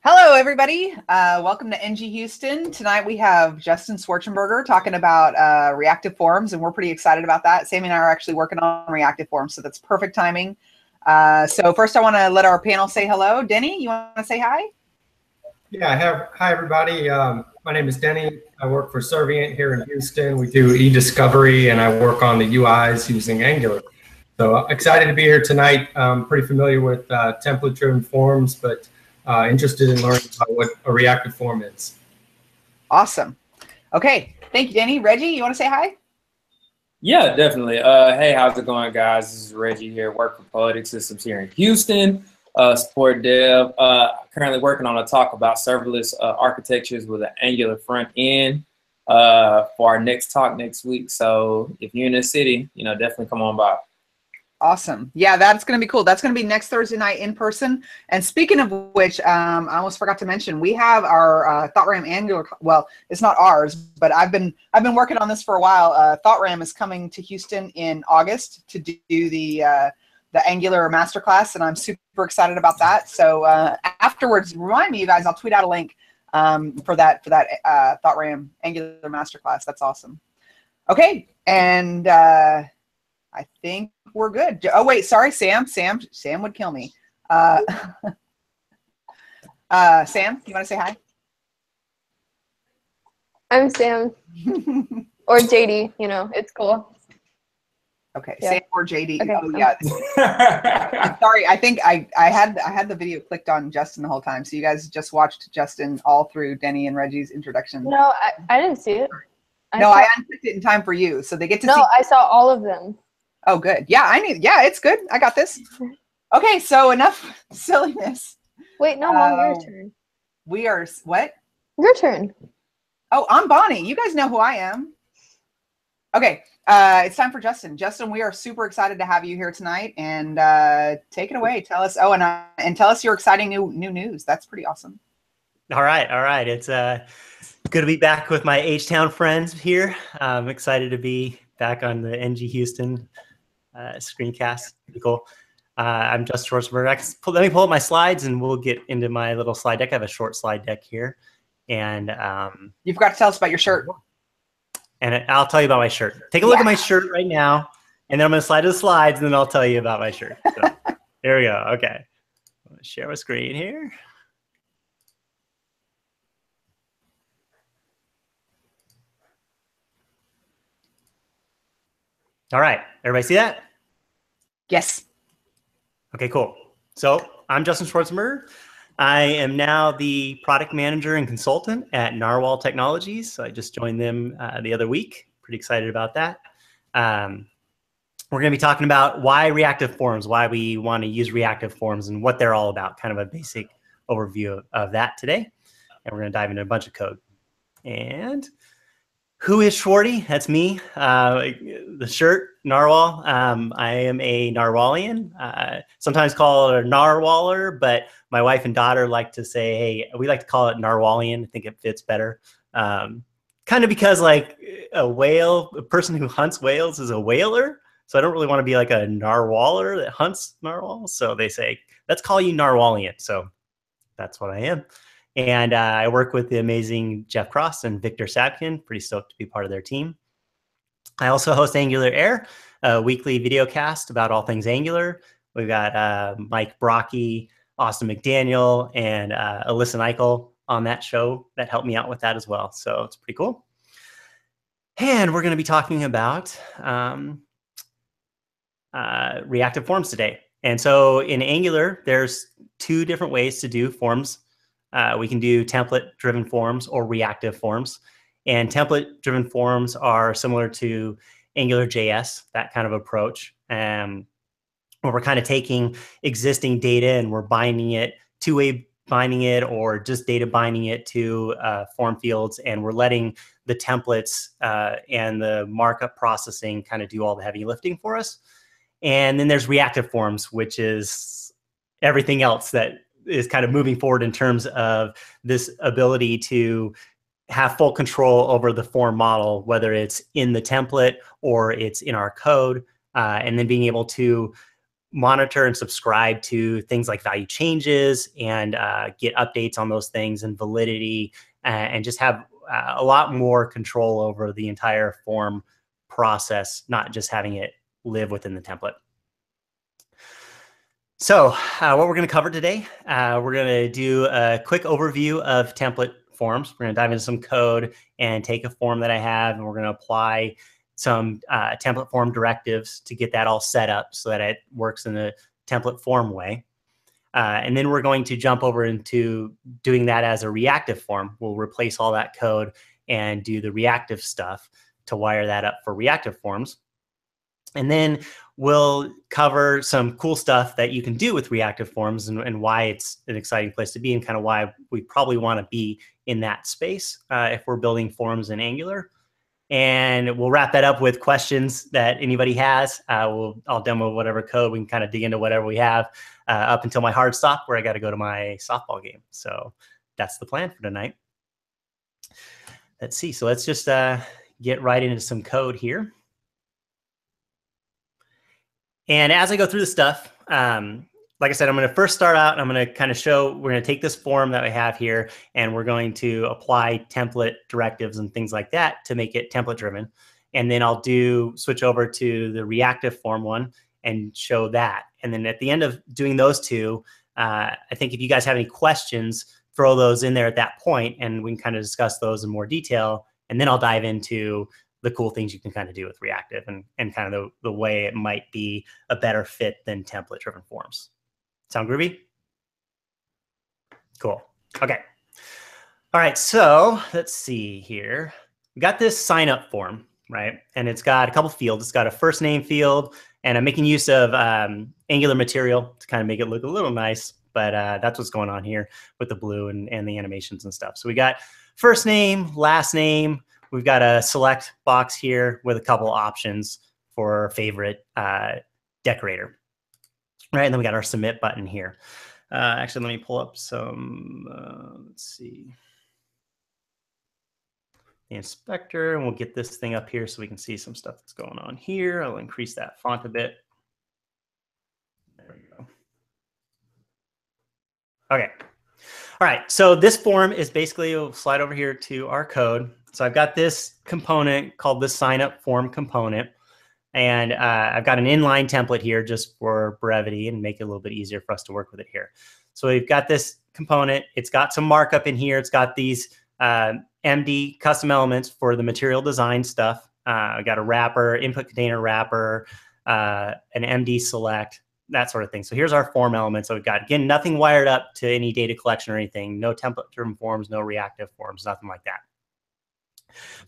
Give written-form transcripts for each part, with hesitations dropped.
Hello, everybody. Welcome to ngHouston. Tonight we have Justin Schwartzenberger talking about reactive forms, and we're pretty excited about that. Sammy and I are actually working on reactive forms, so that's perfect timing. So first I want to let our panel say hello. Denny, you want to say hi? Yeah, hi, everybody. My name is Denny. I work for Servient here in Houston. We do e-discovery, and I work on the UIs using Angular. So excited to be here tonight. Pretty familiar with template-driven forms, but interested in learning about what a reactive form is. Awesome. Okay, thank you, Denny. Reggie, you want to say hi? Yeah, definitely. Hey, how's it going, guys? This is Reggie here, work for Poetic Systems here in Houston, support dev. Currently working on a talk about serverless architectures with an Angular front end for our next talk next week. So if you're in the city, definitely come on by. Awesome. Yeah, that's going to be cool. That's going to be next Thursday night in person. And speaking of which, I almost forgot to mention, we have our ThoughtRam Angular. Well, it's not ours, but I've been working on this for a while. ThoughtRam is coming to Houston in August to do the Angular masterclass, and I'm super excited about that. So afterwards, remind me, you guys. I'll tweet out a link for that ThoughtRam Angular masterclass. That's awesome. Okay, and I think we're good. Oh wait, sorry, Sam. Sam would kill me. Sam, you want to say hi? I'm Sam. Or JD, it's cool. Okay, yeah. Sam or JD. Okay. Oh yeah. I'm sorry, I think I had the video clicked on Justin the whole time. So you guys just watched Justin all through Denny and Reggie's introduction. No, I didn't see it. I unclicked it in time for you, so they get to see. No, I saw all of them. Oh, good. Yeah, yeah, it's good. I got this. Okay, so enough silliness. Wait, no, Mom, your turn. We are, what? Your turn. Oh, I'm Bonnie. You guys know who I am. Okay, it's time for Justin. Justin, we are super excited to have you here tonight, and take it away. Tell us, and tell us your exciting new news. That's pretty awesome. All right. It's good to be back with my H-Town friends here. I'm excited to be back on the ngHouston screencast. Pretty cool. I'm Justin Schwartzenberger. Let me pull up my slides and we'll get into my little slide deck. I have a short slide deck here. And you forgot to tell us about your shirt. And I'll tell you about my shirt. Take a look at my shirt right now, and then I'm going to slide to the slides, and then I'll tell you about my shirt. So, here we go. Okay. I'm going to share my screen here. All right, everybody see that? Yes. Okay, cool. So I'm Justin Schwartzenberger. I am now the product manager and consultant at Narwhal Technologies. So I just joined them the other week. Pretty excited about that. We're going to be talking about why reactive forms, why we want to use reactive forms, and what they're all about. Kind of a basic overview of that today. And we're going to dive into a bunch of code. And who is Schwarty? That's me. The shirt, Narwhal. I am a Narwhalian, sometimes called a Narwhaler, but my wife and daughter like to say, hey, we like to call it Narwhalian. I think it fits better. Kind of because like a person who hunts whales is a whaler. So I don't really want to be like a Narwhaler that hunts narwhals. So they say, let's call you Narwhalian. So that's what I am. And I work with the amazing Jeff Cross and Victor Sabkin. Pretty stoked to be part of their team. I also host Angular Air, a weekly video cast about all things Angular. We've got Mike Brocky, Austin McDaniel, and Alyssa Nichol on that show that helped me out with that as well. So it's pretty cool. And we're going to be talking about reactive forms today. And so in Angular, there's two different ways to do forms. We can do template-driven forms or reactive forms. And template-driven forms are similar to AngularJS, that kind of approach, where we're kind of taking existing data and we're binding it, two-way binding it, or just data binding it to form fields, and we're letting the templates and the markup processing kind of do all the heavy lifting for us. And then there's reactive forms, which is everything else that is kind of moving forward in terms of this ability to have full control over the form model, whether it's in the template or it's in our code, and then being able to monitor and subscribe to things like value changes and get updates on those things and validity, and just have a lot more control over the entire form process, not just having it live within the template. So what we're going to cover today, we're going to do a quick overview of template forms. We're going to dive into some code and take a form that I have, and we're going to apply some template form directives to get that all set up so that it works in a template form way. And then we're going to jump over into doing that as a reactive form. We'll replace all that code and do the reactive stuff to wire that up for reactive forms. And then we'll cover some cool stuff that you can do with reactive forms and why it's an exciting place to be, and kind of why we probably want to be in that space if we're building forms in Angular. And we'll wrap that up with questions that anybody has. I'll demo whatever code. We can kind of dig into whatever we have up until my hard stop where I got to go to my softball game. So that's the plan for tonight. Let's see. So let's just get right into some code here. And as I go through the stuff, like I said, I'm going to first start out and I'm going to kind of show, we're going to take this form that we have here and we're going to apply template directives and things like that to make it template driven. And then I'll switch over to the reactive form one and show that. And then at the end of doing those two, I think if you guys have any questions, throw those in there at that point and we can kind of discuss those in more detail. And then I'll dive into the cool things you can kind of do with reactive and kind of the way it might be a better fit than template driven forms. Sound groovy? Cool. Okay. All right. So let's see here. We got this sign up form, right? And it's got a couple fields. It's got a first name field, and I'm making use of Angular material to kind of make it look a little nice, but that's what's going on here with the blue and the animations and stuff. So we got first name, last name. We've got a select box here with a couple options for favorite decorator. Right, and then we got our submit button here. Actually, let me pull up some, let's see, the inspector, and we'll get this thing up here so we can see some stuff that's going on here. I'll increase that font a bit. There we go. Okay. All right, so this form is basically, we'll slide over here to our code. So I've got this component called the sign up form component. And I've got an inline template here just for brevity and make it a little bit easier for us to work with it here. So we've got this component. It's got some markup in here. It's got these MD custom elements for the material design stuff. I've got a wrapper, input container wrapper, an MD select, that sort of thing. So here's our form element. So we've got, again, nothing wired up to any data collection or anything. No template-driven forms, no reactive forms, nothing like that.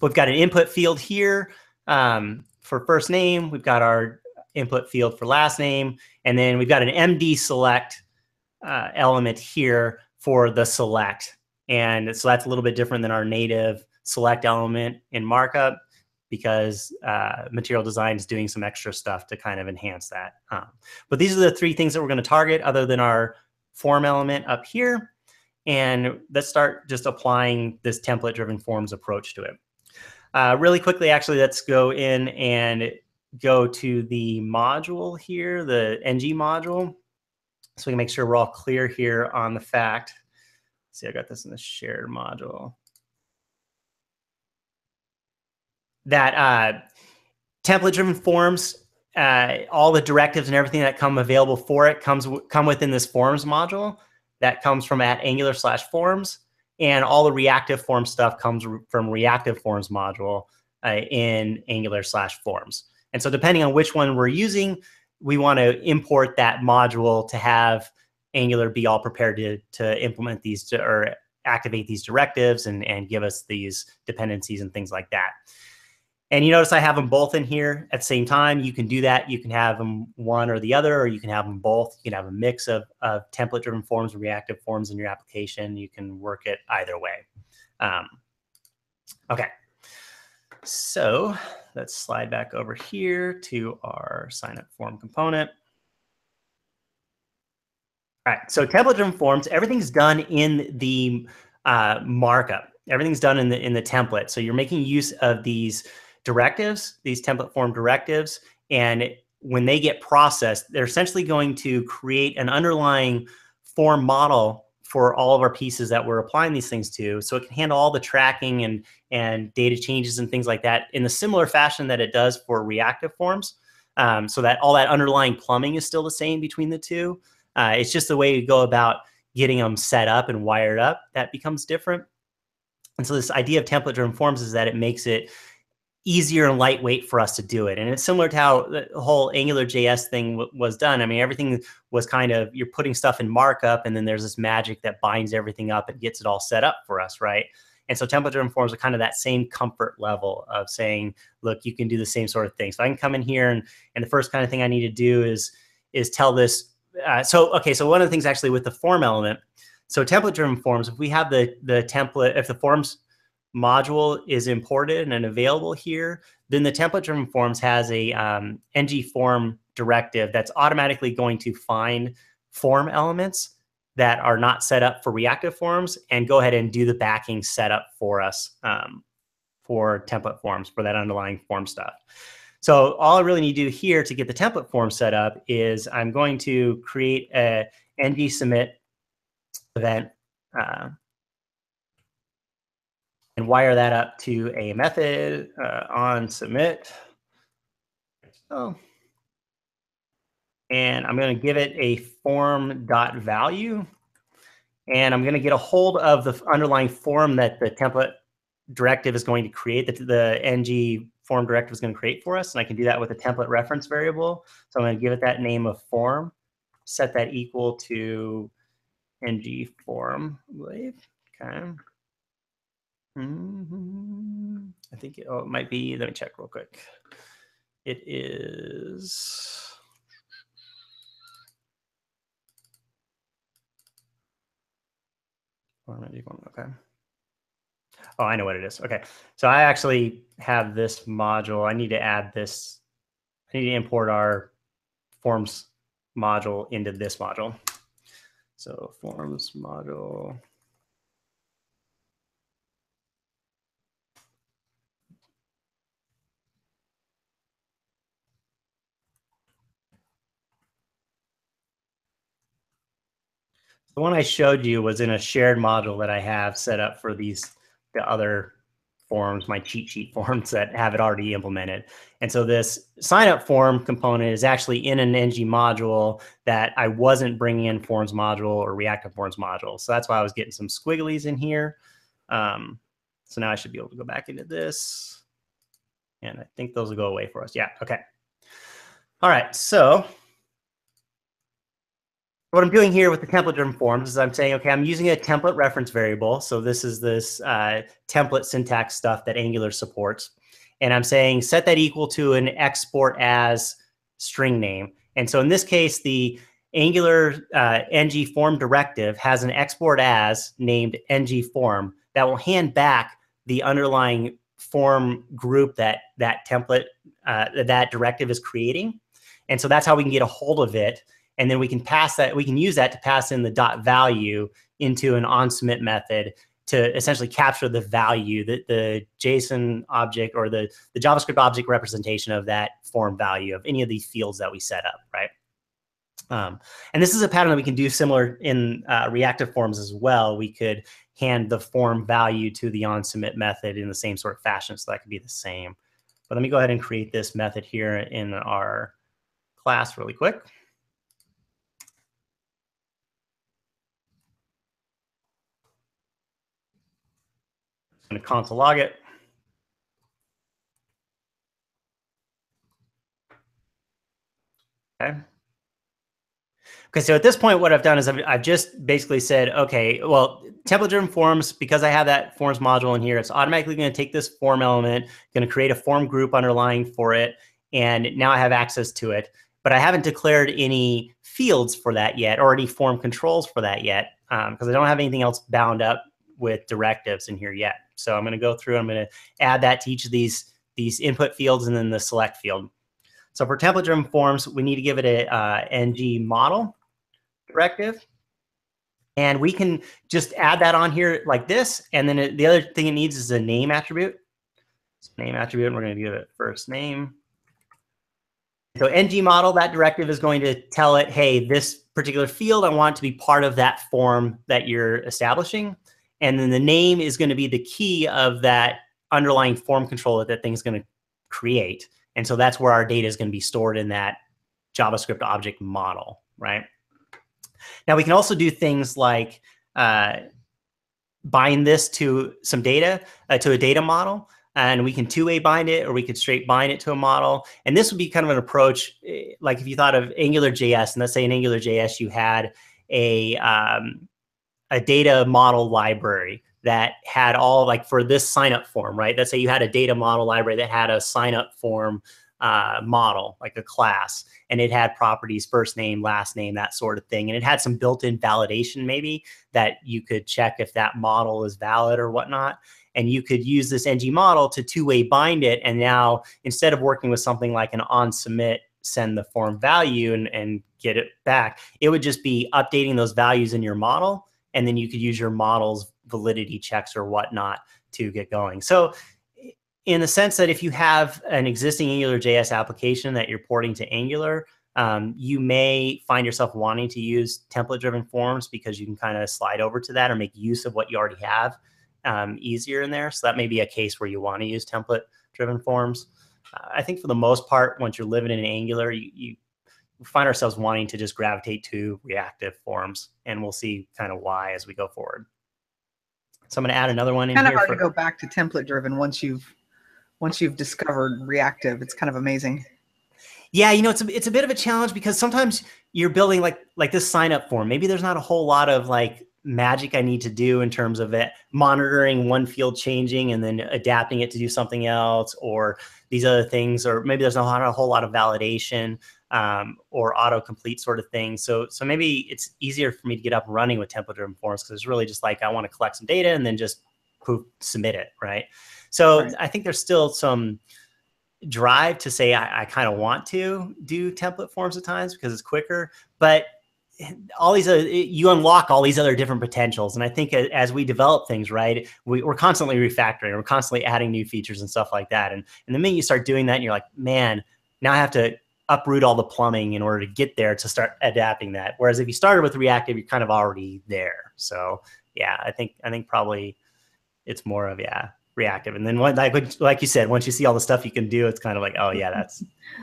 But we've got an input field here. For first name, we've got our input field for last name, and then we've got an MD select element here for the select. And so that's a little bit different than our native select element in markup because material design is doing some extra stuff to kind of enhance that. But these are the three things that we're going to target other than our form element up here. And let's start just applying this template-driven forms approach to it. Really quickly, actually, let's go in and go to the module here, the ng module. So we can make sure we're all clear here on the fact. Let's see, I got this in the shared module. That template-driven forms, all the directives and everything that come available for it come within this forms module that comes from @angular/forms. And all the reactive form stuff comes from reactive forms module in Angular/forms. And so depending on which one we're using, we want to import that module to have Angular be all prepared to implement these or activate these directives and give us these dependencies and things like that. And you notice I have them both in here at the same time. You can do that. You can have them one or the other, or you can have them both. You can have a mix of template-driven forms and reactive forms in your application. You can work it either way. Okay, so let's slide back over here to our sign-up form component. All right, so template-driven forms, everything's done in the markup. Everything's done in the template. So you're making use of these directives, these template form directives, and when they get processed, they're essentially going to create an underlying form model for all of our pieces that we're applying these things to. So it can handle all the tracking and data changes and things like that in a similar fashion that it does for reactive forms. So that all that underlying plumbing is still the same between the two. It's just the way you go about getting them set up and wired up that becomes different. And so this idea of template-driven forms is that it makes it easier and lightweight for us to do it. And it's similar to how the whole AngularJS thing was done. I mean, everything was kind of, you're putting stuff in markup, and then there's this magic that binds everything up and gets it all set up for us, right? And so template-driven forms are kind of that same comfort level of saying, look, you can do the same sort of thing. So I can come in here, and the first kind of thing I need to do is tell this. So one of the things actually with the form element, so template-driven forms, if we have the template, if the forms module is imported and available here, then the template-driven forms has a ngForm directive that's automatically going to find form elements that are not set up for reactive forms and go ahead and do the backing setup for us for template forms, for that underlying form stuff. So all I really need to do here to get the template form set up is I'm going to create a ngSubmit event and wire that up to a method on submit. Oh. And I'm going to give it a form.value. And I'm going to get a hold of the underlying form that the template directive is going to create, that the ng form directive is going to create for us. And I can do that with a template reference variable. So I'm going to give it that name of form, set that equal to ng form, I believe. Okay. I think it might be, let me check real quick. It is. Okay. Oh, I know what it is. Okay. So I actually have this module. I need to add this. I need to import our forms module into this module. So forms module. The one I showed you was in a shared module that I have set up for the other forms, my cheat sheet forms that have it already implemented. And so this sign up form component is actually in an ngModule that I wasn't bringing in forms module or reactive forms module. So that's why I was getting some squigglies in here. So now I should be able to go back into this. And I think those will go away for us. Yeah, okay. All right, so what I'm doing here with the template-driven forms is I'm saying, okay, I'm using a template reference variable. So this is this template syntax stuff that Angular supports. And I'm saying set that equal to an export as string name. And so in this case, the Angular ngForm directive has an export as named ngForm that will hand back the underlying form group that template, that directive is creating. And so that's how we can get a hold of it. And then we can pass that, we can use that to pass in the .value into an onSubmit method to essentially capture the value, the JSON object or the JavaScript object representation of that form value of any of these fields that we set up, right? And this is a pattern that we can do similar in reactive forms as well. We could hand the form value to the onSubmit method in the same sort of fashion, so that could be the same. But let me go ahead and create this method here in our class really quick. I'm going to console log it. Okay. Okay, so at this point, what I've done is I've just basically said, okay, well, template-driven forms, because I have that forms module in here, it's automatically going to take this form element, going to create a form group underlying for it, and now I have access to it. But I haven't declared any fields for that yet, or any form controls for that yet, because I don't have anything else bound up with directives in here yet. So I'm going to go through, I'm going to add that to each of these input fields and then the select field. So for template-driven forms, we need to give it a ngModel directive. And we can just add that on here like this. And then the other thing it needs is a name attribute. So name attribute, and we're going to give it first name. So ngModel, that directive is going to tell it, hey, this particular field, I want to be part of that form that you're establishing. And then the name is going to be the key of that underlying form control that that thing's going to create. And so that's where our data is going to be stored in that JavaScript object model, right? Now we can also do things like bind this to some data, to a data model, and we can two-way bind it, or we could straight bind it to a model. And this would be kind of an approach, like if you thought of AngularJS, and let's say in AngularJS you had a data model library that had all, like for this sign-up form, right? Let's say you had a data model library that had a sign-up form model, like a class, and it had properties, first name, last name, that sort of thing. And it had some built-in validation maybe that you could check if that model is valid or whatnot. And you could use this ngModel to two-way bind it. And now instead of working with something like an onSubmit, send the form value and get it back, it would just be updating those values in your model. And then you could use your model's validity checks or whatnot to get going. So in the sense that if you have an existing AngularJS application that you're porting to Angular, you may find yourself wanting to use template-driven forms because you can kind of slide over to that or make use of what you already have easier in there. So that may be a case where you want to use template-driven forms. I think for the most part, once you're living in Angular, you find ourselves wanting to just gravitate to reactive forms, and we'll see kind of why as we go forward. So I'm going to add another one in here. Kind of hard to go back to template-driven once you've discovered reactive. It's kind of amazing. Yeah, you know, it's a bit of a challenge because sometimes you're building like this sign up form. Maybe there's not a whole lot of like magic I need to do in terms of it monitoring one field changing and then adapting it to do something else, or these other things, or maybe there's not a whole lot of validation or autocomplete sort of thing. So maybe it's easier for me to get up and running with template-driven forms because it's really just like I want to collect some data and then just poof, submit it, right? So right. I think there's still some drive to say I kind of want to do template forms at times because it's quicker, but all these you unlock all these other different potentials. And I think as we develop things, right, we're constantly refactoring, we're constantly adding new features and stuff like that. And the minute you start doing that, and you're like, man, now I have to uproot all the plumbing in order to get there to start adapting that. Whereas if you started with reactive, you're kind of already there. So yeah, I think probably it's more of, yeah, reactive. And then like you said, once you see all the stuff you can do, it's kind of like, oh yeah,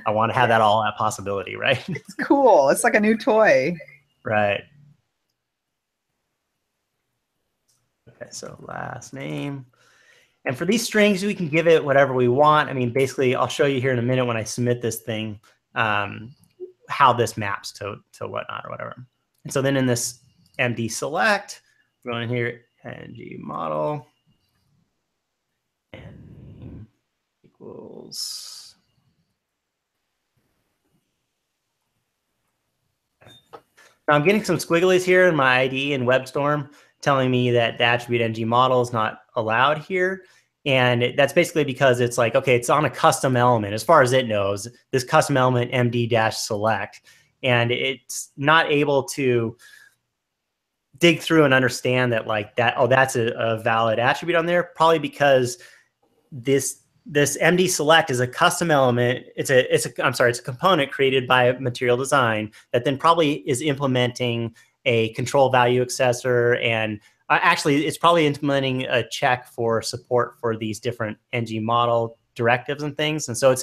I want to have that all that possibility, right? It's cool. It's like a new toy. Right. Okay, so last name. And for these strings, we can give it whatever we want. I mean, basically, I'll show you here in a minute when I submit this thing, how this maps to whatnot or whatever. And so then in this MD select, we're going here, ngModel, and equals. Now I'm getting some squigglies here in my ID in WebStorm telling me that the attribute ngModel is not allowed here. And that's basically because it's like, okay, it's on a custom element. As far as it knows, this custom element md-select, and it's not able to dig through and understand that like that, oh, that's a valid attribute on there, probably because this MD select is a custom element. It's a component created by Material Design that then probably is implementing a control value accessor, and actually it's probably implementing a check for support for these different ngModel directives and things. And so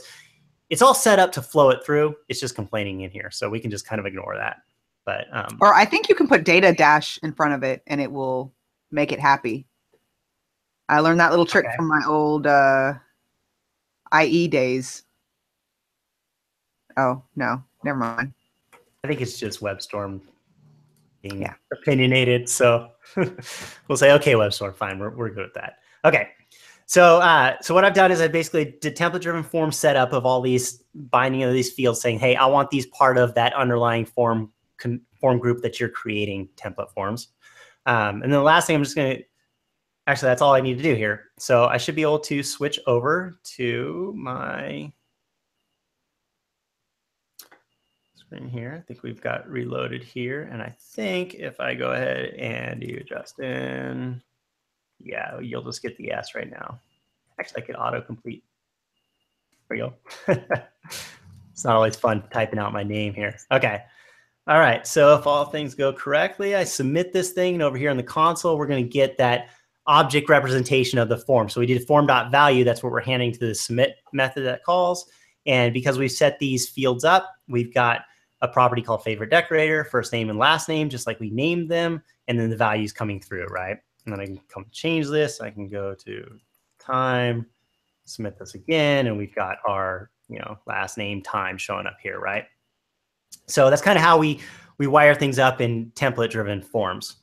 it's all set up to flow it through. It's just complaining in here, so we can just kind of ignore that. But or I think you can put data dash in front of it and it will make it happy. I learned that little trick from my old IE days. Oh, no, never mind. I think it's just WebStorm being opinionated. So we'll say, okay, WebStorm, fine. We're good with that. Okay. So what I've done is I basically did template-driven form setup of all these binding of these fields saying, hey, I want these part of that underlying form group that you're creating template forms. And then the last thing I'm just going to, actually, that's all I need to do here. So I should be able to switch over to my screen here. I think we've got reloaded here. And I think if I go ahead and do Justin, yeah, you'll just get the S right now. Actually, I could autocomplete. There we go. It's not always fun typing out my name here. Okay. All right. So if all things go correctly, I submit this thing, and over here in the console, we're going to get that object representation of the form. So we did form.value. That's what we're handing to the submit method that calls. And because we've set these fields up, we've got a property called favorite decorator, first name and last name, just like we named them. And then the values coming through, right? And then I can come change this. I can go to time, submit this again, and we've got our, you know, last name, time showing up here, right? So that's kind of how we wire things up in template-driven forms.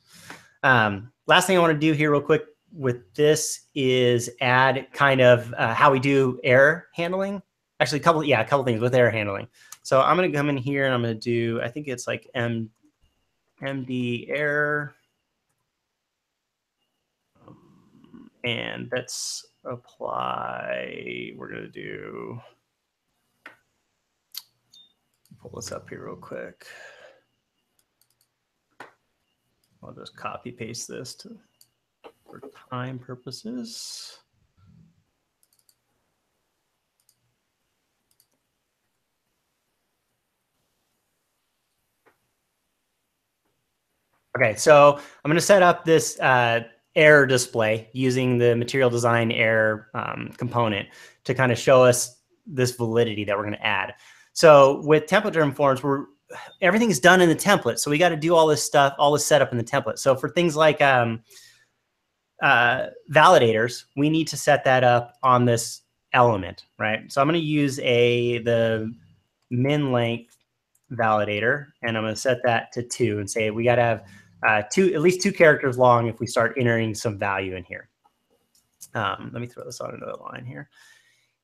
Last thing I want to do here real quick with this is add kind of how we do error handling. Actually, a couple things with error handling. So I'm going to come in here and I'm going to do, I think it's like MD error. And let's apply, we're going to do, pull this up here real quick. I'll just copy paste this for time purposes. Okay, so I'm going to set up this error display using the material design error component to kind of show us this validity that we're going to add. So with template-driven forms, everything's done in the template. So we got to do all this stuff, all this setup in the template. So for things like validators, we need to set that up on this element, right? So I'm going to use the minlength validator, and I'm going to set that to 2 and say we got to have at least 2 characters long if we start entering some value in here. Let me throw this on another line here.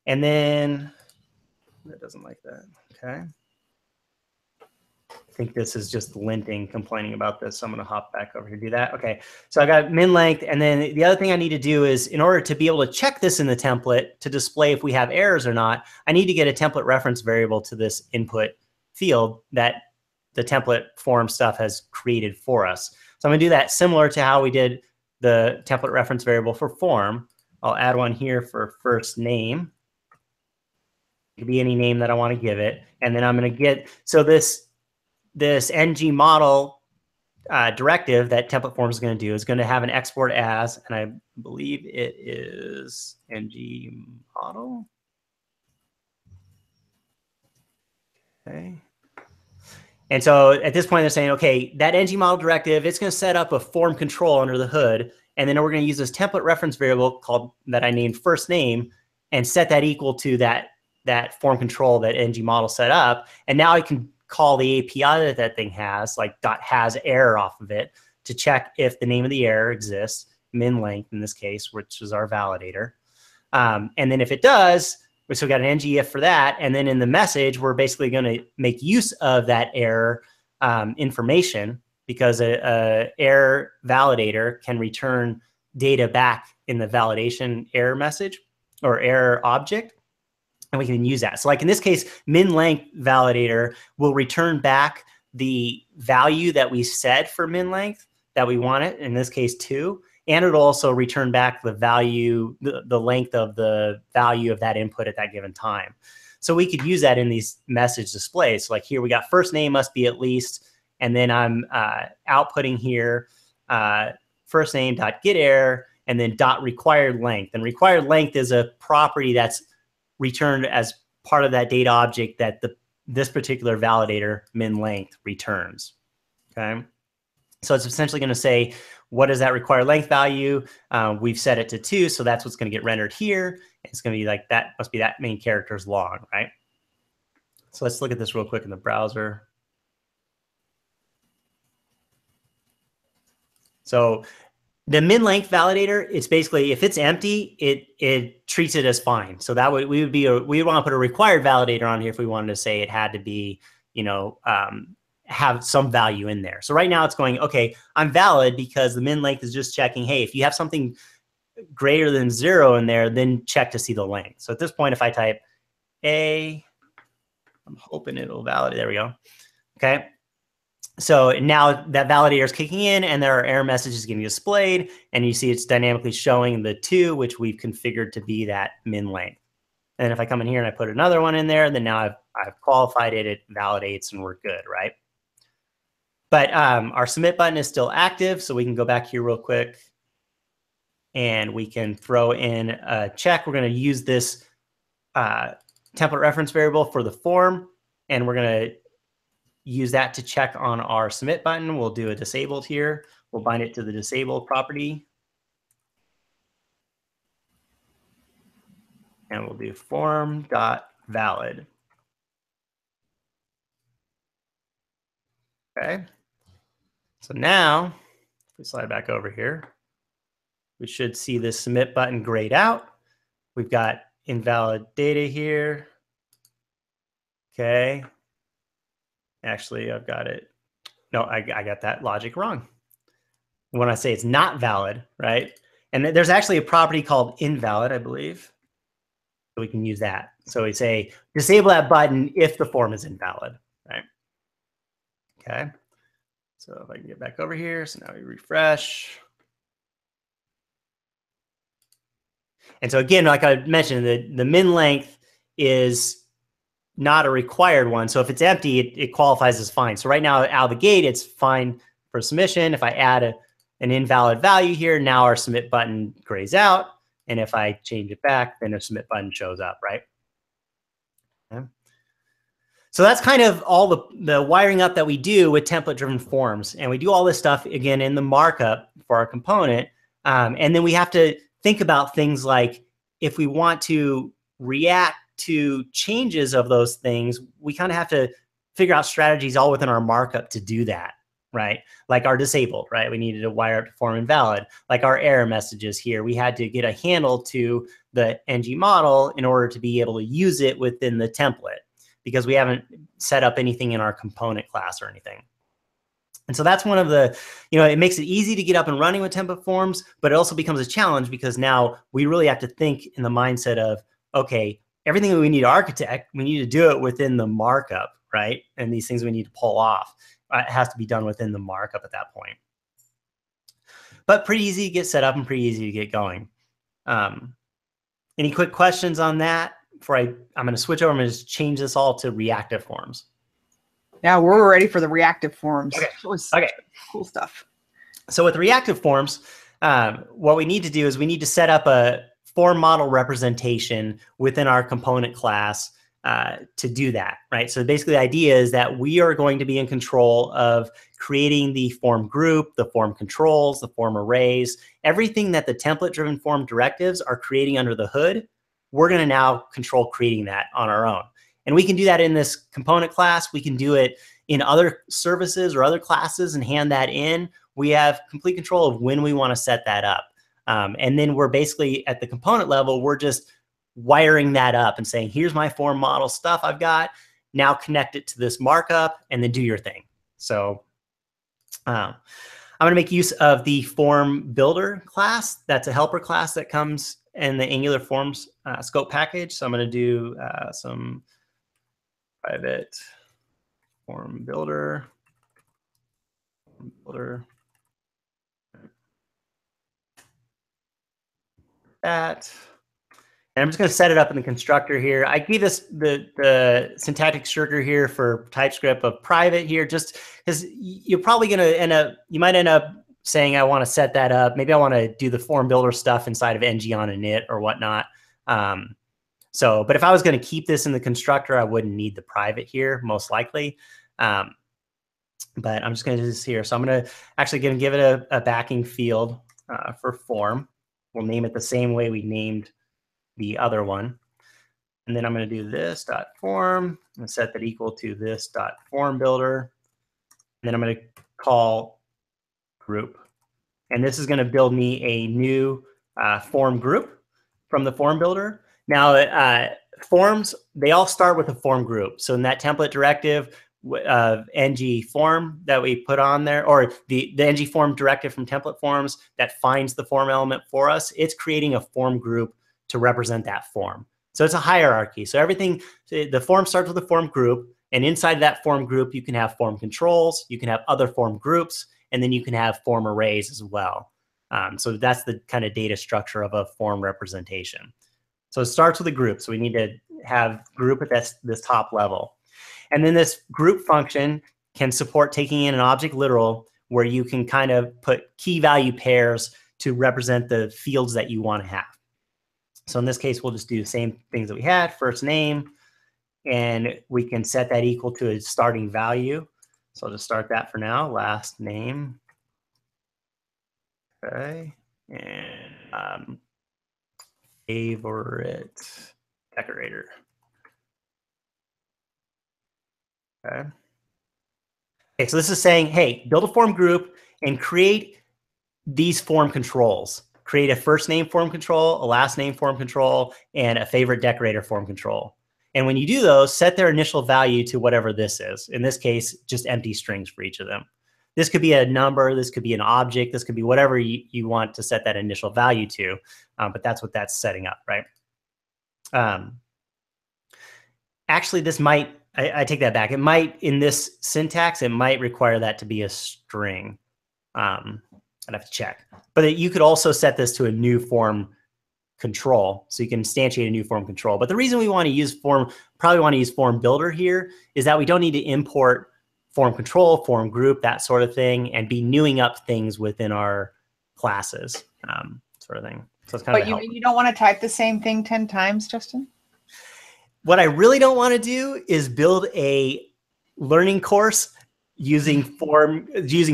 And then that doesn't like that. Okay. I think this is just linting complaining about this. So I'm going to hop back over here and do that. Okay. So I got min length. And then the other thing I need to do is, in order to be able to check this in the template to display if we have errors or not, I need to get a template reference variable to this input field that the template form stuff has created for us. So I'm going to do that similar to how we did the template reference variable for form. I'll add one here for first name. It could be any name that I want to give it. And then I'm going to get, so this ngModel directive that template form is going to do is going to have an export as, and I believe it is ngModel. Okay. And so at this point, they're saying, okay, that ngModel directive, it's going to set up a form control under the hood. And then we're going to use this template reference variable that I named first name and set that equal to that form control that ngModel set up. And now I can call the API that thing has, like .has error off of it, to check if the name of the error exists, min length in this case, which is our validator. And then if it does, so we got an ngIf for that. And then in the message, we're basically going to make use of that error information, because a error validator can return data back in the validation error message or error object. And we can use that. So like in this case, min length validator will return back the value that we set for min length that we want it, in this case 2. And it'll also return back the value, the length of the value of that input at that given time. So we could use that in these message displays. So like here we got first name must be at least, and then I'm outputting here first name dot get error, and then dot required length. And required length is a property that's returned as part of that data object that this particular validator min length returns. Okay, so it's essentially going to say, what is that required length value? We've set it to 2, so that's what's going to get rendered here. It's going to be like that must be that many characters long, right? So let's look at this real quick in the browser. So the min length validator, it's basically, if it's empty, it treats it as fine. So that would we would want to put a required validator on here if we wanted to say it had to be, you know, have some value in there. So right now it's going, okay, I'm valid because the min length is just checking, hey, if you have something greater than 0 in there, then check to see the length. So at this point, if I type A, I'm hoping it'll validate. There we go. Okay. So now that validator is kicking in and there are error messages getting displayed, and you see it's dynamically showing the 2, which we've configured to be that min length. And if I come in here and I put another one in there, then now I've I've qualified it, it validates, and we're good, right? But our submit button is still active, so we can go back here real quick and we can throw in a check. We're going to use this template reference variable for the form, and we're going to use that to check on our submit button. We'll do a disabled here. We'll bind it to the disabled property. And we'll do form.valid. Okay. So now, if we slide back over here, we should see this submit button grayed out. We've got invalid data here. Okay. Actually, I've got it. No, I got that logic wrong. When I say it's not valid, right? And there's actually a property called invalid, I believe. So we can use that. So we say disable that button if the form is invalid, right? Okay. So if I can get back over here, so now we refresh. And so again, like I mentioned, the min length is not a required one. So if it's empty, it qualifies as fine. So right now out of the gate, it's fine for submission. If I add an invalid value here, now our submit button grays out. And if I change it back, then the submit button shows up, right? Okay. So that's kind of all the wiring up that we do with template-driven forms. And we do all this stuff, again, in the markup for our component. And then we have to think about things like if we want to react to changes of those things, we kind of have to figure out strategies all within our markup to do that, right? Like our disabled, right? We needed to wire up to form invalid. Like our error messages here, we had to get a handle to the ngModel in order to be able to use it within the template, because we haven't set up anything in our component class or anything. And so that's one of the, it makes it easy to get up and running with template forms, but it also becomes a challenge because now we really have to think in the mindset of, okay, everything that we need to architect, we need to do it within the markup, right? And these things we need to pull off, it has to be done within the markup at that point. But pretty easy to get set up and pretty easy to get going. Any quick questions on that? Before I'm going to switch over and just change this all to reactive forms. Yeah, we're ready for the reactive forms. Okay. Okay. Cool stuff. So with reactive forms, what we need to do is we need to set up a form model representation within our component class to do that, right? So basically the idea is that we are going to be in control of creating the form group, the form controls, the form arrays, everything that the template-driven form directives are creating under the hood. We're going to now control creating that on our own. And we can do that in this component class. We can do it in other services or other classes and hand that in. We have complete control of when we want to set that up. And then we're basically at the component level, we're just wiring that up and saying, here's my form model stuff I've got. Now connect it to this markup and then do your thing. So I'm going to make use of the form builder class. That's a helper class that comes in the Angular Forms scope package. So I'm going to do some private form builder. That. And I'm just going to set it up in the constructor here. I gave this the syntactic structure here for TypeScript of private here, just because you're probably going to you might end up saying, I want to set that up. Maybe I want to do the form builder stuff inside of ng on init or whatnot. But if I was going to keep this in the constructor, I wouldn't need the private here, most likely. But I'm just going to do this here. So I'm going to give it a backing field for form. We'll name it the same way we named the other one. And then I'm going to do this dot form and set that equal to this dot form builder. And then I'm going to call group. And this is going to build me a new form group from the form builder. Now, forms, they all start with a form group. So in that template directive of ng form that we put on there, or the ng form directive from template forms that finds the form element for us, it's creating a form group to represent that form. So it's a hierarchy. So everything, the form starts with a form group, and inside that form group, you can have form controls, you can have other form groups, and then you can have form arrays as well. So that's the kind of data structure of a form representation. So it starts with a group. So we need to have group at this top level. And then this group function can support taking in an object literal where you can kind of put key value pairs to represent the fields that you want to have. So in this case, we'll just do the same things that we had, first name, and we can set that equal to a starting value. So I'll just start that for now, last name. Okay, and favorite decorator. Okay. Okay, so this is saying, hey, build a form group and create these form controls. Create a first name form control, a last name form control, and a favorite decorator form control. And when you do those, set their initial value to whatever this is. In this case, just empty strings for each of them. This could be a number, this could be an object, this could be whatever you want to set that initial value to, but that's what that's setting up, right? Actually, this might, I take that back. It might, in this syntax, it might require that to be a string. I'd have to check. But you could also set this to a new form control, so you can instantiate a new form control. But the reason we want to use probably want to use form builder here is that we don't need to import form control, form group, that sort of thing, and be newing up things within our classes, sort of thing. So it's kind of. But you mean you don't want to type the same thing 10 times, Justin? What I really don't want to do is build a learning course using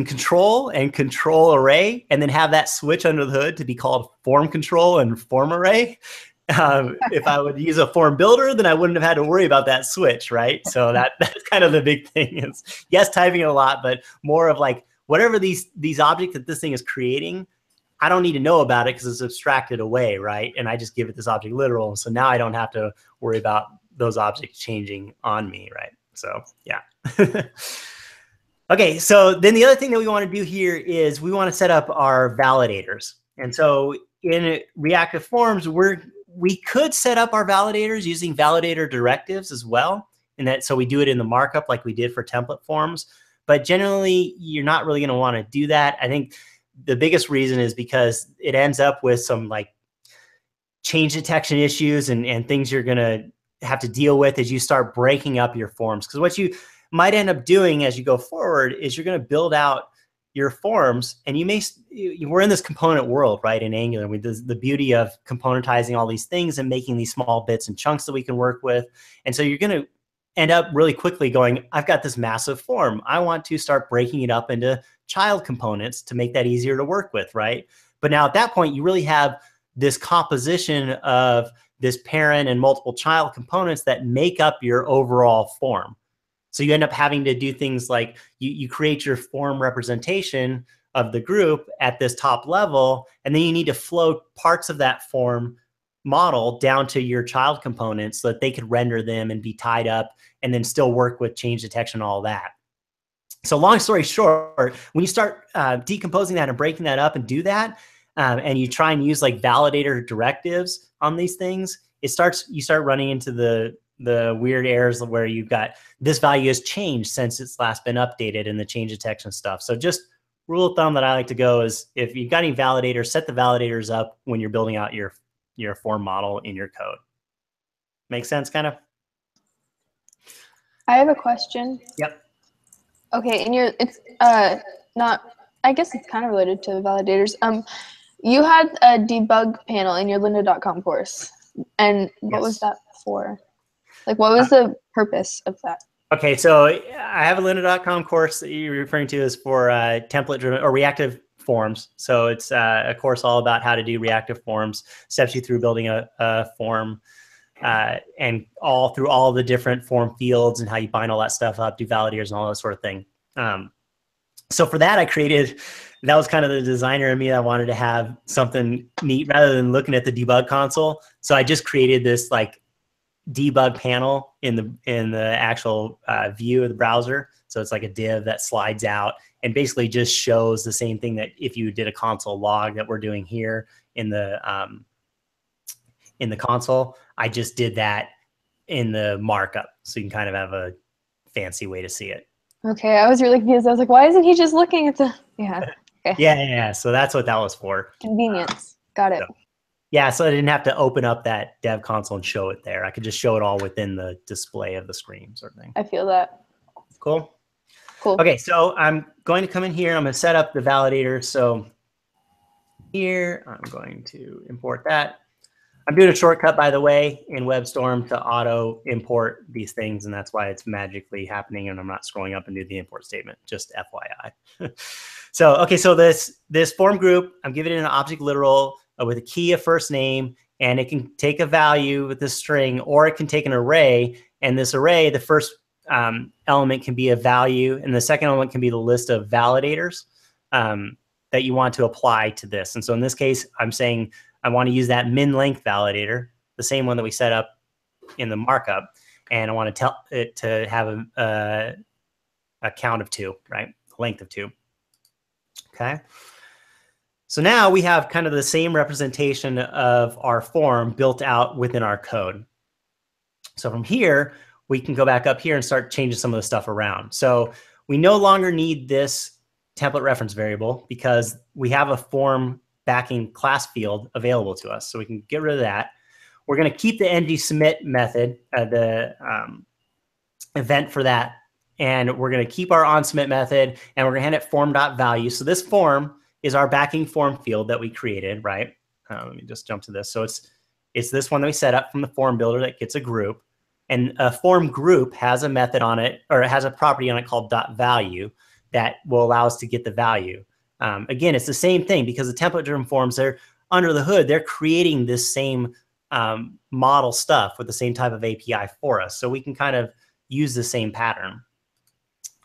control and control array, and then have that switch under the hood to be called form control and form array. If I would use a form builder, then I wouldn't have had to worry about that switch, right? So that's kind of the big thing is, yes, typing it a lot, but more of like whatever these objects that this thing is creating, I don't need to know about it because it's abstracted away, right? And I just give it this object literal. So now I don't have to worry about those objects changing on me, right? So yeah. Okay, so then the other thing that we want to do here is we want to set up our validators. And so in Reactive Forms, we could set up our validators using validator directives as well. And that, so we do it in the markup like we did for template forms. But generally, you're not really going to want to do that. I think the biggest reason is because it ends up with some like change detection issues and things you're going to have to deal with as you start breaking up your forms. Because what you might end up doing as you go forward is you're going to build out your forms, and we're in this component world, right, in Angular. The beauty of componentizing all these things and making these small bits and chunks that we can work with. And so you're going to end up really quickly going, I've got this massive form. I want to start breaking it up into child components to make that easier to work with, right? But now at that point, you really have this composition of this parent and multiple child components that make up your overall form. So you end up having to do things like you create your form representation of the group at this top level, and then you need to flow parts of that form model down to your child components so that they could render them and be tied up and then still work with change detection and all that. So long story short, when you start decomposing that and breaking that up and do that, and you try and use like validator directives on these things, you start running into the weird errors where you've got this value has changed since it's last been updated and the change detection stuff. So just rule of thumb that I like to go is if you've got any validators, set the validators up when you're building out your form model in your code. Make sense, kind of? I have a question. Yep. Okay, it's not, I guess it's kind of related to validators. You had a debug panel in your lynda.com course, and what was that for? Like, what was the purpose of that? Okay, so I have a lynda.com course that you're referring to is for template-driven or reactive forms. So it's a course all about how to do reactive forms, steps you through building a form, and all through all the different form fields and how you bind all that stuff up, do validators and all that sort of thing. So for that, that was kind of the designer in me that wanted to have something neat rather than looking at the debug console. So I just created this like debug panel in the actual view of the browser. So it's like a div that slides out and basically just shows the same thing that if you did a console log that we're doing here in the console, I just did that in the markup. So you can kind of have a fancy way to see it. Okay, I was really confused. I was like, why isn't he just looking at the, yeah. Okay. Yeah. So that's what that was for. Convenience. Got it. Yeah, so I didn't have to open up that dev console and show it there. I could just show it all within the display of the screen sort of thing. I feel that. Cool. Cool. Okay, so I'm going to come in here. I'm going to set up the validator. So here, I'm going to import that. I'm doing a shortcut, by the way, in WebStorm to auto import these things, and that's why it's magically happening, and I'm not scrolling up and do the import statement, just FYI. So, okay, so this form group, I'm giving it an object literal with a key of first name, and it can take a value with this string, or it can take an array, and this array, the first element can be a value, and the second element can be the list of validators that you want to apply to this. And so in this case, I'm saying I want to use that minlength validator, the same one that we set up in the markup, and I want to tell it to have a count of 2, right? Length of 2. Okay. So now we have kind of the same representation of our form built out within our code. So from here, we can go back up here and start changing some of the stuff around. So we no longer need this template reference variable because we have a form backing class field available to us. So we can get rid of that. We're going to keep the ngSubmit method, the event for that. And we're going to keep our onSubmit method, and we're going to hand it form.value. So this form is our backing form field that we created, right? Let me just jump to this. So it's this one that we set up from the form builder that gets a group. And a form group has a method on it, or it has a property on it called .value that will allow us to get the value. Again, it's the same thing because the template-driven forms, they're under the hood, they're creating this same model stuff with the same type of API for us. So we can kind of use the same pattern.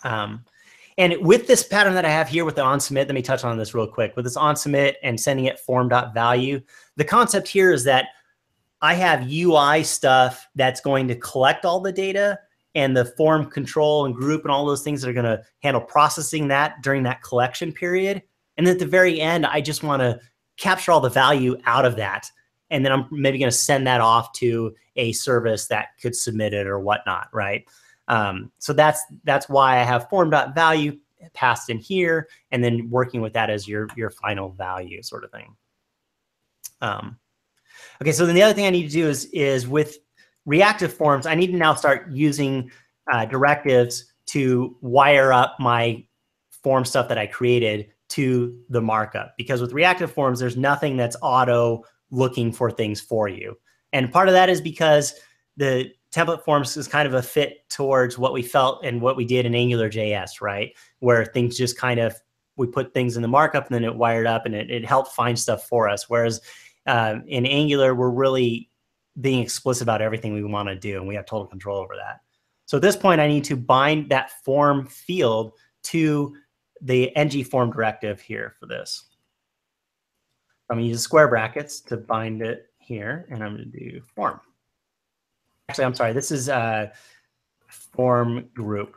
And with this pattern that I have here with the onSubmit, let me touch on this real quick. With this onSubmit and sending it form.value, the concept here is that I have UI stuff that's going to collect all the data, and the form control and group and all those things that are going to handle processing that during that collection period. And at the very end, I just want to capture all the value out of that. And then I'm maybe going to send that off to a service that could submit it or whatnot, right? So that's why I have form.value passed in here, and then working with that as your final value sort of thing. Okay, so then the other thing I need to do is with reactive forms, I need to now start using directives to wire up my form stuff that I created to the markup. Because with reactive forms, there's nothing that's auto looking for things for you. And part of that is because the template forms is kind of a fit towards what we felt and what we did in AngularJS, right? Where things just kind of, we put things in the markup and then it wired up and it helped find stuff for us. Whereas in Angular, we're really being explicit about everything we want to do, and we have total control over that. So at this point, I need to bind that form field to the ngForm directive here for this. I'm going to use square brackets to bind it here, and I'm going to do form. Actually, I'm sorry, this is form group.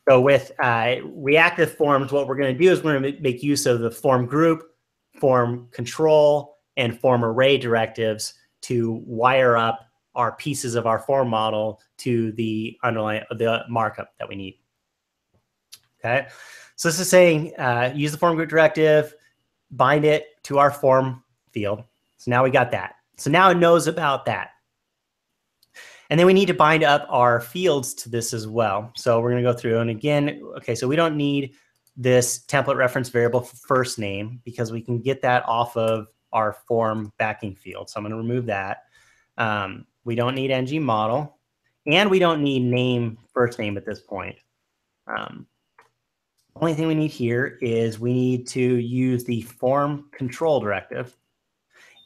So with reactive forms, what we're going to do is we're going to make use of the form group, form control, and form array directives to wire up our pieces of our form model to the underlying markup that we need. Okay, so this is saying use the form group directive, bind it to our form field. So now we got that. So now it knows about that. And then we need to bind up our fields to this as well. So we're going to go through, and again, okay, so we don't need this template reference variable for first name because we can get that off of our form backing field. So I'm going to remove that. We don't need ngModel, and we don't need name first name at this point. Only thing we need here is we need to use the form control directive.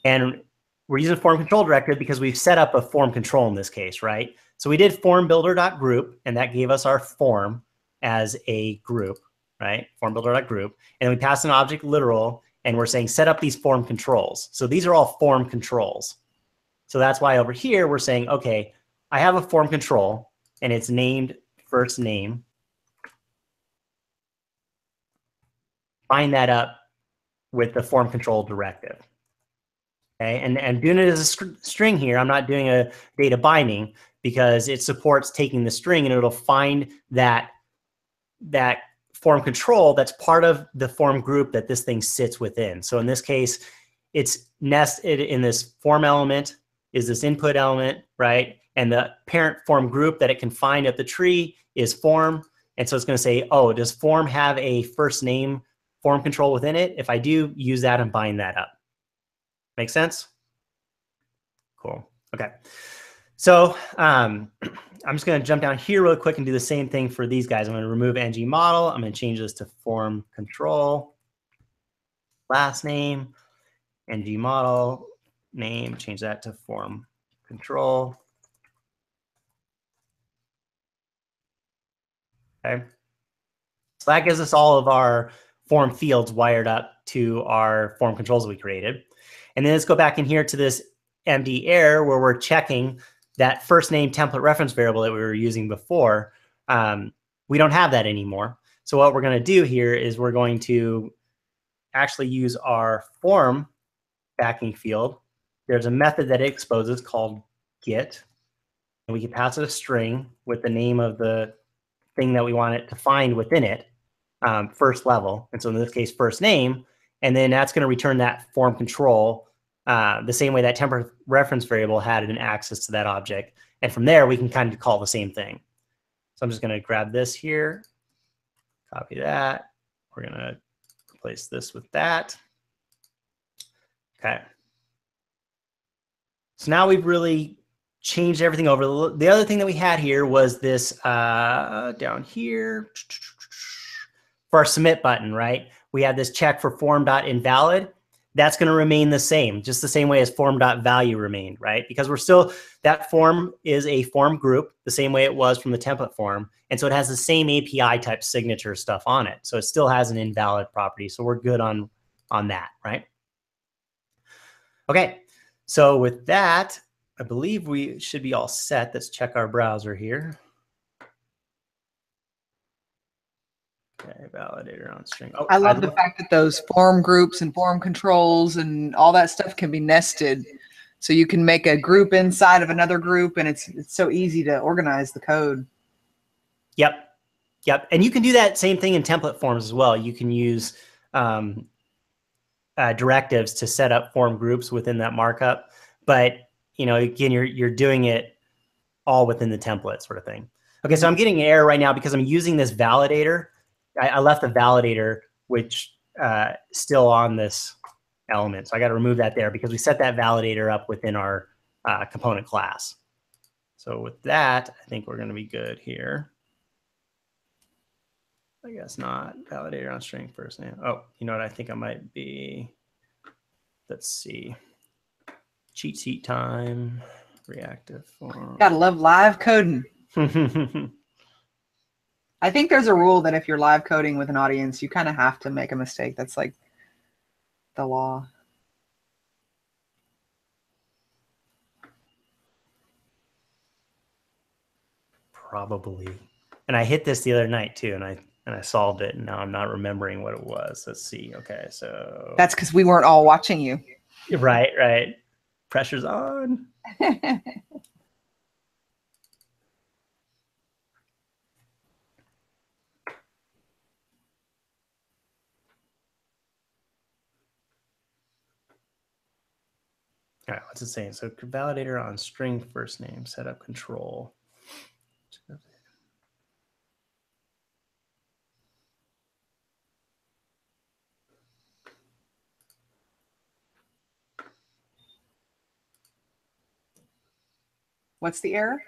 And we're using form control directive because we've set up a form control in this case, right? So we did form builder.group, and that gave us our form as a group, right? Form builder.group. And then we passed an object literal, and we're saying set up these form controls. So these are all form controls. So that's why over here we're saying, okay, I have a form control, and it's named first name. Bind that up with the form control directive. Okay, and doing it as a string here, I'm not doing a data binding because it supports taking the string and it'll find that form control that's part of the form group that this thing sits within. So in this case, it's nested in this form element is this input element, right? And the parent form group that it can find at the tree is form. And so it's going to say, oh, does form have a first name form control within it? If I do, use that and bind that up. Make sense? Cool. Okay. So I'm just going to jump down here real quick and do the same thing for these guys. I'm going to remove ngModel. I'm going to change this to form control. Last name, ngModel, name, change that to form control. Okay. So that gives us all of our form fields wired up to our form controls we created. And then let's go back in here to this MD error where we're checking that first name template reference variable that we were using before. We don't have that anymore. So what we're going to do here is we're going to actually use our form backing field. There's a method that it exposes called get, and we can pass it a string with the name of the thing that we want it to find within it, first level. And so in this case, first name, and then that's going to return that form control the same way that template reference variable had an access to that object. And from there, we can kind of call the same thing. So I'm just going to grab this here, copy that. We're going to replace this with that. Okay. So now we've really changed everything over. The other thing that we had here was this down here for our submit button, right? We had this check for form.invalid. That's going to remain the same, just the same way as form.value remained, right? Because we're still, that form is a form group, the same way it was from the template form. And so it has the same API type signature stuff on it. So it still has an invalid property. So we're good on that, right? Okay, so with that, I believe we should be all set. Let's check our browser here. Okay, validator on string. Oh, I love the fact that those form groups and form controls and all that stuff can be nested. So you can make a group inside of another group, and it's so easy to organize the code. Yep. Yep. And you can do that same thing in template forms as well. You can use directives to set up form groups within that markup. But, you know, again, you're doing it all within the template sort of thing. Okay, so I'm getting an error right now because I'm using this validator. I left the validator, which still on this element. So I got to remove that there because we set that validator up within our component class. So with that, I think we're going to be good here. I guess not. Validator on string first name. Oh, you know what? I think I might be. Let's see. Cheat sheet time. Reactive form. Gotta love live coding. I think there's a rule that if you're live coding with an audience, you kind of have to make a mistake. That's like the law. Probably. And I hit this the other night too, and I solved it, and now I'm not remembering what it was. Let's see. Okay, so that's because we weren't all watching you. Right, right. Pressure's on. All right, what's it saying? So validator on string first name, setup control. What's the error?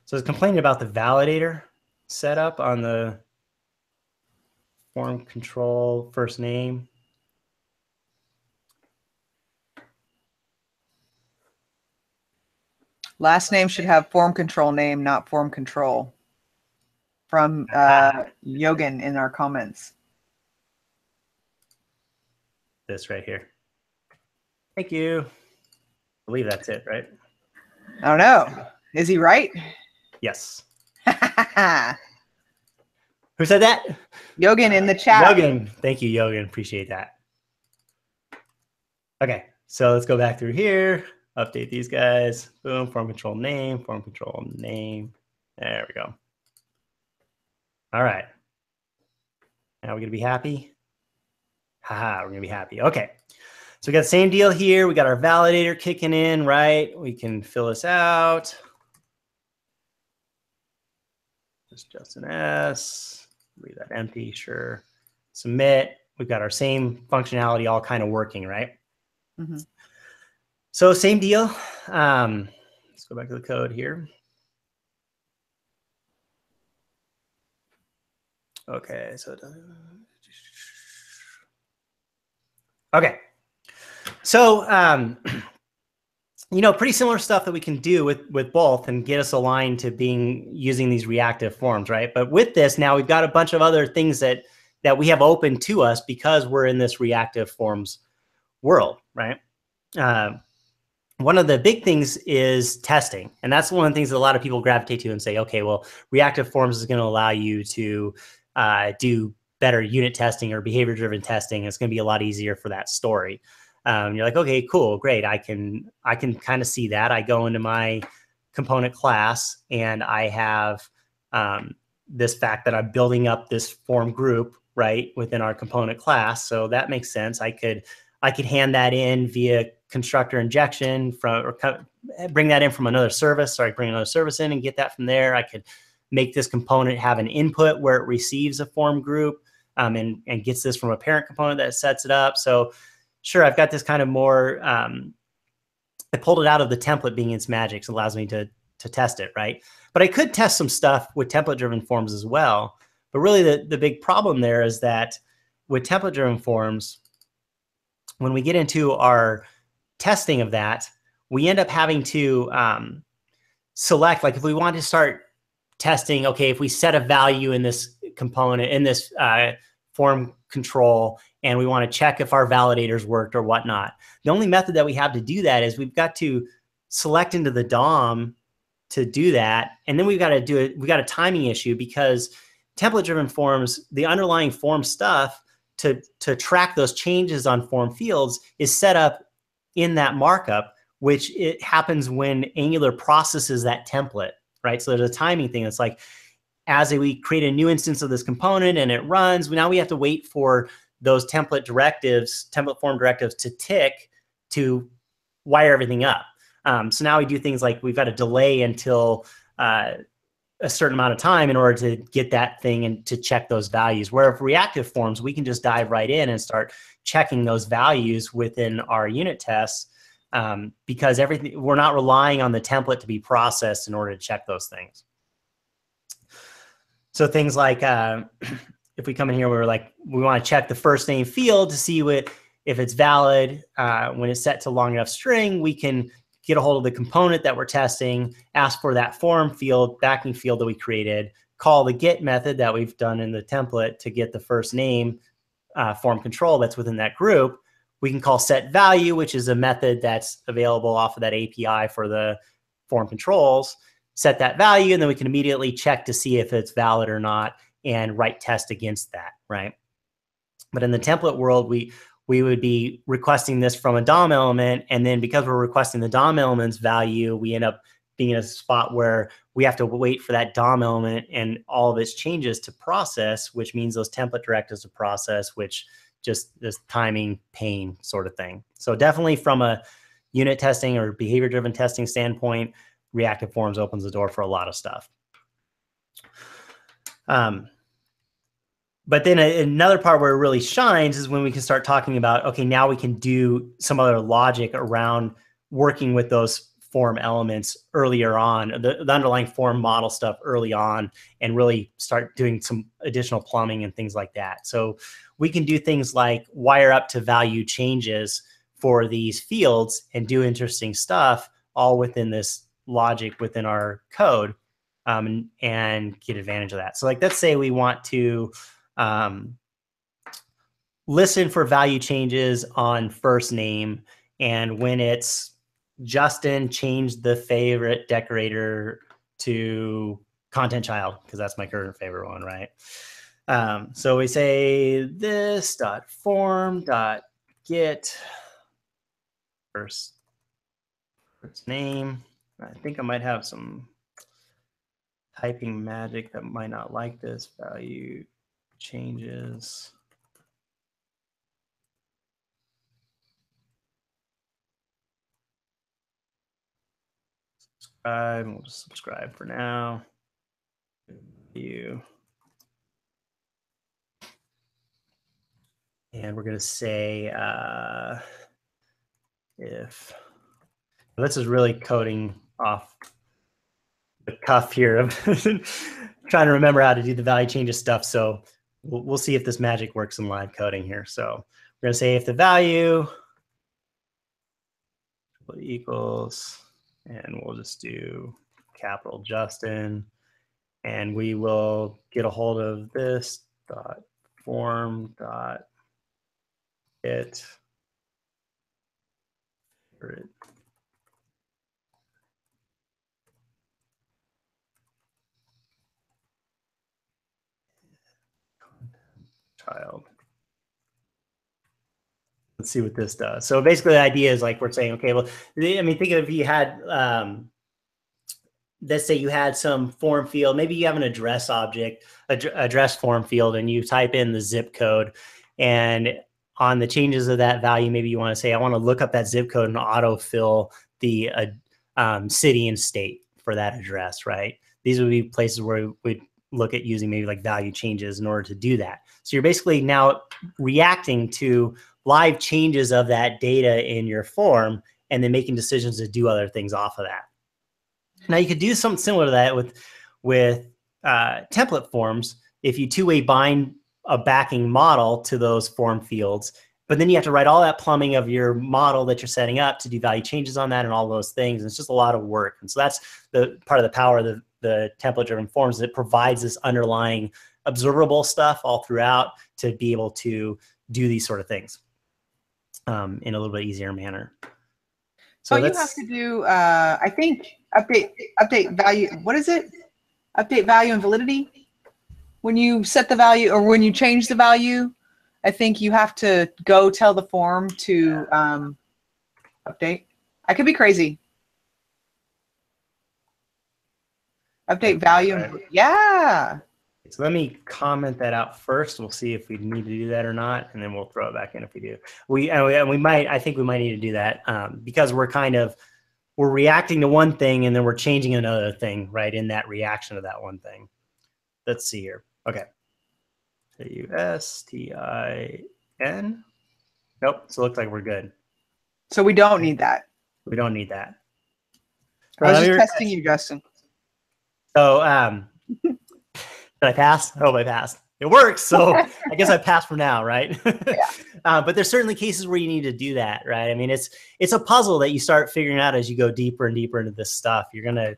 So it's complaining about the validator setup on the form control first name. Last name should have form control name, not form control. From Yogan in our comments. This right here. Thank you. I believe that's it, right? I don't know. Is he right? Yes. Who said that? Yogan in the chat. Yogan. Thank you, Yogan. Appreciate that. Okay, so let's go back through here. Update these guys. Boom, form control name, form control name. There we go. All right. Now we're going to be happy. Haha, we're gonna be happy. Okay. So we got the same deal here. We got our validator kicking in, right? We can fill this out. Just Justin S. Leave that empty, sure. Submit. We've got our same functionality all kind of working, right? Mm-hmm. So same deal. Let's go back to the code here. Okay, so okay. So you know, pretty similar stuff that we can do with both and get us aligned to using these reactive forms, right? But with this, now we've got a bunch of other things that we have open to us because we're in this reactive forms world, right? One of the big things is testing. And that's one of the things that a lot of people gravitate to and say, okay, well, reactive forms is going to allow you to do better unit testing or behavior-driven testing. It's going to be a lot easier for that story. You're like, okay, cool, great. I can kind of see that. I go into my component class and I have this fact that I'm building up this form group, right, within our component class. So that makes sense. I could hand that in via constructor injection or bring that in from another service. Sorry, bring another service in and get that from there. I could make this component have an input where it receives a form group and gets this from a parent component that sets it up. So sure, I've got this kind of more, I pulled it out of the template being its magic. So it allows me to test it, right? But I could test some stuff with template-driven forms as well. But really the big problem there is that with template-driven forms, when we get into our testing of that, we end up having to select, like if we want to start testing, okay, if we set a value in this component, in this form control, and we want to check if our validators worked or whatnot. The only method that we have to do that is we've got to select into the DOM to do that. And then we've got to do it. We got a timing issue because template-driven forms, the underlying form stuff to track those changes on form fields is set up in that markup, which it happens when Angular processes that template, right? So there's a timing thing. It's like, as we create a new instance of this component and it runs, now we have to wait for those template form directives to tick to wire everything up. So now we do things like we've got to delay until a certain amount of time in order to get that thing and to check those values. Where if reactive forms, we can just dive right in and start checking those values within our unit tests because we're not relying on the template to be processed in order to check those things. So things like if we come in here, we want to check the first name field to see if it's valid. When it's set to long enough string, we can get a hold of the component that we're testing, ask for that form field, backing field that we created, call the get method that we've done in the template to get the first name form control that's within that group. We can call set value, which is a method that's available off of that API for the form controls, set that value, and then we can immediately check to see if it's valid or not and write test against that, right? But in the template world, we would be requesting this from a DOM element, and then because we're requesting the DOM element's value, we end up being in a spot where we have to wait for that DOM element and all of its changes to process, which means those template directives to process, which just this timing pain sort of thing. So definitely from a unit testing or behavior-driven testing standpoint, reactive forms opens the door for a lot of stuff. But then another part where it really shines is when we can start talking about, okay, now we can do some other logic around working with those form elements earlier on, the underlying form model stuff early on, and really start doing some additional plumbing and things like that. So we can do things like wire up to value changes for these fields and do interesting stuff all within this logic within our code and get advantage of that. So like, let's say we want to listen for value changes on first name, and when it's Justin, change the favorite decorator to content child, because that's my current favorite one, right? So we say this dot form dot get first name. I think I might have some typing magic that might not like this value changes. We'll just subscribe for now. And we're going to say if this is really coding off the cuff here of trying to remember how to do the value changes stuff. So we'll see if this magic works in live coding here. So we're going to say if the value equals, and we'll just do capital Justin, and we will get a hold of this dot form dot get child. Let's see what this does. So basically the idea is like we're saying, okay, well, I mean, think of if you had, let's say you had some form field, maybe you have an address object, address form field, and you type in the zip code, and on the changes of that value, maybe you want to say, I want to look up that zip code and autofill the city and state for that address, right? These would be places where we'd look at using maybe like value changes in order to do that. So you're basically now reacting to live changes of that data in your form and then making decisions to do other things off of that. Now you could do something similar to that with template forms. If you two-way bind a backing model to those form fields, but then you have to write all that plumbing of your model that you're setting up to do value changes on that and all those things. And it's just a lot of work. And so that's the part of the power of the template-driven forms. It provides this underlying observable stuff all throughout to be able to do these sort of things in a little bit easier manner. So you have to do, I think, update value. What is it? Update value and validity. When you set the value or when you change the value, I think you have to go tell the form to update. I could be crazy. Update value. Right. Yeah. So let me comment that out first. We'll see if we need to do that or not, and then we'll throw it back in if we do. I think we might need to do that because we're reacting to one thing and then we're changing another thing, right, in that reaction to that one thing. Let's see here. Okay. USTIN. Nope. So it looks like we're good. So we don't need that. We don't need that. I was just testing you, Justin. So did I pass? I hope I passed. It works. So I guess I passed for now, right? Yeah. But there's certainly cases where you need to do that, right? I mean, it's a puzzle that you start figuring out as you go deeper and deeper into this stuff. You're gonna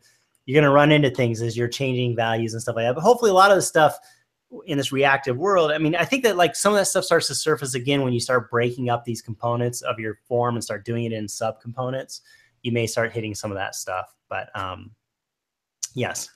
run into things as you're changing values and stuff like that. But hopefully a lot of the stuff in this reactive world, I mean, I think that like some of that stuff starts to surface again when you start breaking up these components of your form and start doing it in subcomponents. You may start hitting some of that stuff, but yes.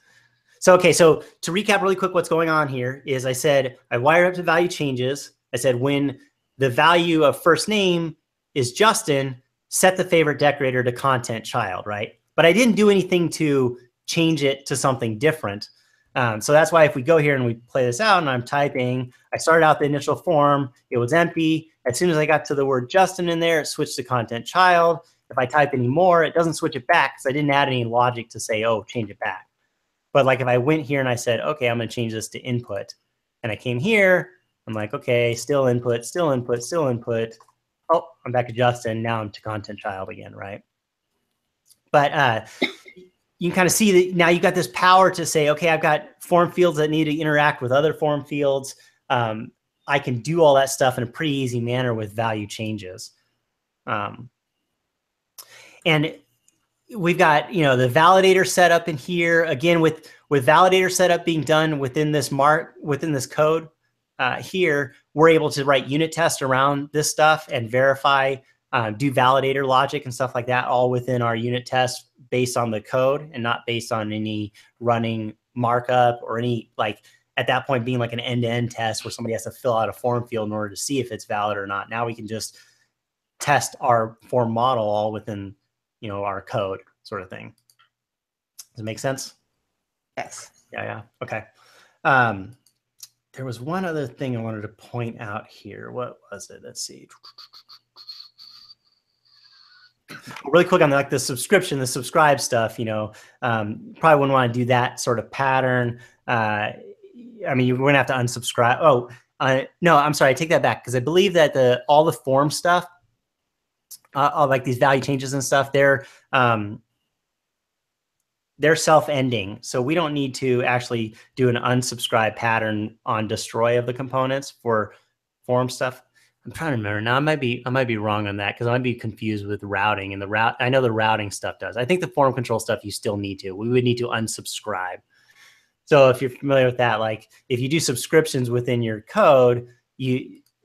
So, okay, so to recap really quick, what's going on here is I said I wired up to value changes. I said when the value of first name is Justin, set the favorite decorator to content child, right? But I didn't do anything to change it to something different. So that's why if we go here and we play this out and I'm typing, I started out the initial form, it was empty. As soon as I got to the word Justin in there, it switched to content child. If I type any more, it doesn't switch it back because I didn't add any logic to say, oh, change it back. But like if I went here and I said, okay, I'm going to change this to input, and I came here, I'm like, okay, still input, still input, still input. Oh, I'm back to Justin. Now I'm to content child again, right? But you can kind of see that now you've got this power to say, okay, I've got form fields that need to interact with other form fields. I can do all that stuff in a pretty easy manner with value changes. And we've got, you know, the validator setup in here again with validator setup being done within this code here, we're able to write unit tests around this stuff and verify, do validator logic and stuff like that all within our unit test based on the code and not based on any running markup or any, like at that point being like an end-to-end test where somebody has to fill out a form field in order to see if it's valid or not. Now we can just test our form model all within, you know, our code sort of thing. Does it make sense? Yes. Yeah. Okay. There was one other thing I wanted to point out here. What was it? Let's see. Really quick on like the subscription, the subscribe stuff, you know, probably wouldn't want to do that sort of pattern. I mean, you're going to have to unsubscribe. Oh, no, I'm sorry. I take that back because I believe that all the form stuff, like these value changes and stuff, they're self-ending. So we don't need to actually do an unsubscribe pattern on destroy of the components for form stuff. I'm trying to remember now. I might be wrong on that because I might be confused with routing and the route. I know the routing stuff does. I think the form control stuff you still need to. We would need to unsubscribe. So if you're familiar with that, like if you do subscriptions within your code,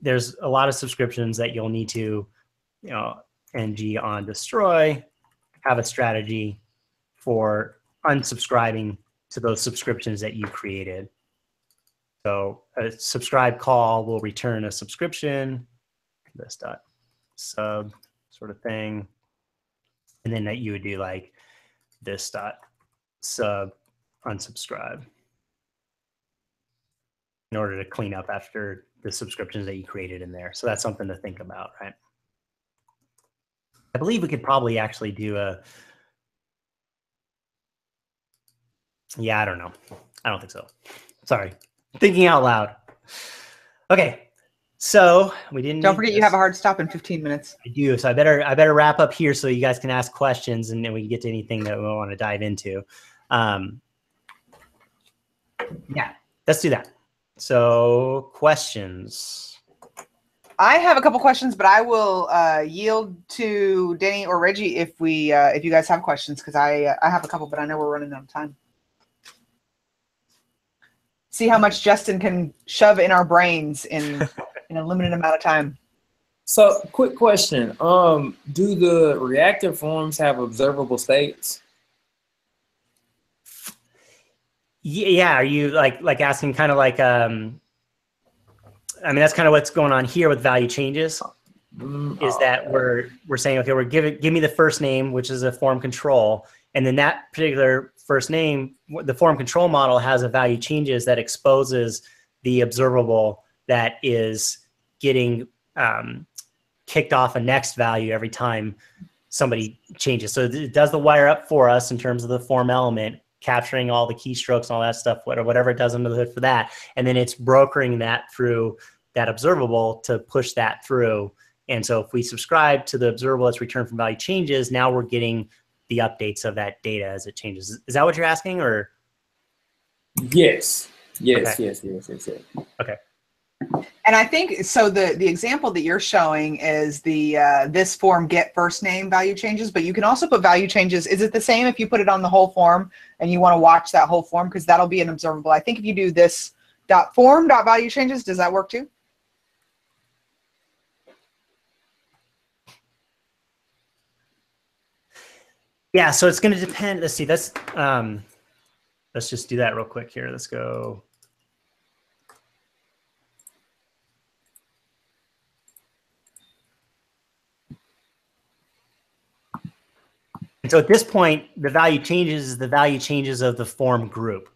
there's a lot of subscriptions that you'll need to, you know, ng on destroy, have a strategy for unsubscribing to those subscriptions that you created. So a subscribe call will return a subscription, this dot sub sort of thing. And then that you would do like this dot sub unsubscribe in order to clean up after the subscriptions that you created in there. So that's something to think about, right? I believe we could probably actually do yeah, I don't know. I don't think so. Sorry. Thinking out loud. Okay, so we didn't. Don't forget you have a hard stop in 15 minutes. I do, so I better wrap up here so you guys can ask questions and then we can get to anything that we want to dive into. Yeah, let's do that. So questions. I have a couple questions, but I will yield to Denny or Reggie if you guys have questions because I have a couple, but I know we're running out of time. See how much Justin can shove in our brains in a limited amount of time. So, quick question. Do the reactive forms have observable states? Yeah, are you like asking kind of like I mean that's kind of what's going on here with value changes is that we're saying, okay, give me the first name, which is a form control, and then that particular first name, the form control model has a value changes that exposes the observable that is getting kicked off a next value every time somebody changes. So it does the wire up for us in terms of the form element, capturing all the keystrokes and all that stuff, whatever it does under the hood for that. And then it's brokering that through that observable to push that through. And so if we subscribe to the observable that's returned from value changes, now we're getting the updates of that data as it changes. Is that what you're asking, or? Yes. Yes, okay. yes. Okay. And I think, so the example that you're showing is the this form get first name value changes, but you can also put value changes. Is it the same if you put it on the whole form and you want to watch that whole form? Because that'll be an observable. I think if you do this dot form dot value changes, does that work too? Yeah, so it's going to depend. Let's see. Let's just do that real quick here. Let's go. And so at this point, the value changes is the value changes of the form group,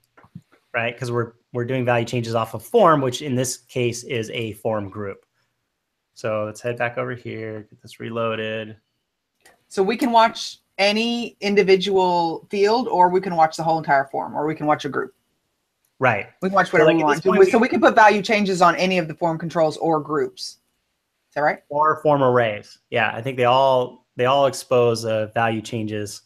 right? Because we're doing value changes off of form, which in this case is a form group. So let's head back over here, get this reloaded. So we can watch any individual field, or we can watch the whole entire form, or we can watch a group. Right. We can watch whatever we want. So we can put value changes on any of the form controls or groups. Is that right? Or form arrays. Yeah, I think they all expose value changes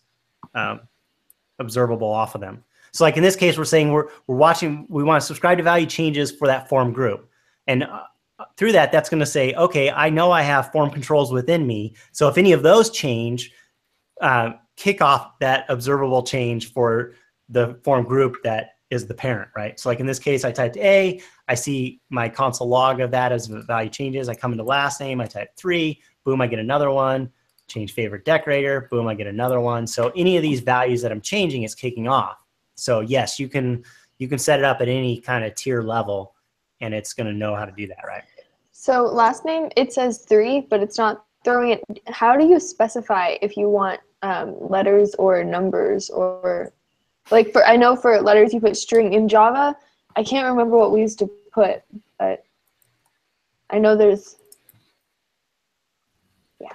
observable off of them. So like in this case, we're saying we're watching, we want to subscribe to value changes for that form group. And through that, that's going to say, okay, I know I have form controls within me. So if any of those change, kick off that observable change for the form group that is the parent, right? So like in this case, I typed A, I see my console log of that as value changes. I come into last name, I type 3, boom, I get another one. Change favorite decorator, boom, I get another one. So any of these values that I'm changing is kicking off. So yes, you can set it up at any kind of tier level and it's going to know how to do that, right? So last name, it says 3, but it's not throwing it. How do you specify if you want letters or numbers, or like I know for letters you put string in Java. I can't remember what we used to put, but I know there's, yeah.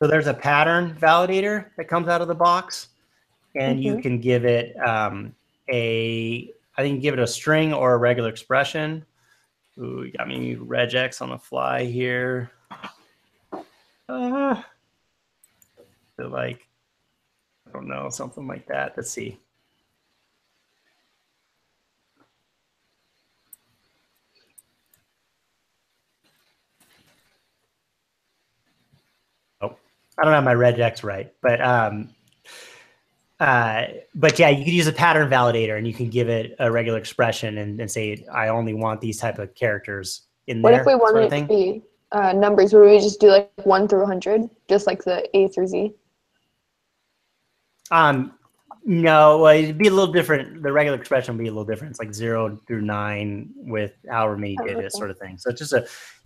So there's a pattern validator that comes out of the box, and you can give it I think you give it a string or a regular expression. Ooh, you got me regex on the fly here. So like, I don't know, something like that. Let's see. Oh, I don't have my regex right, but yeah, you could use a pattern validator, and you can give it a regular expression and say, I only want these type of characters in there. What if we wanted it to be numbers? Would we just do like 1 through 100, just like the A through Z? No, well, it'd be a little different. The regular expression would be a little different. It's like 0 through 9 with however many digits, sort of thing. So it's just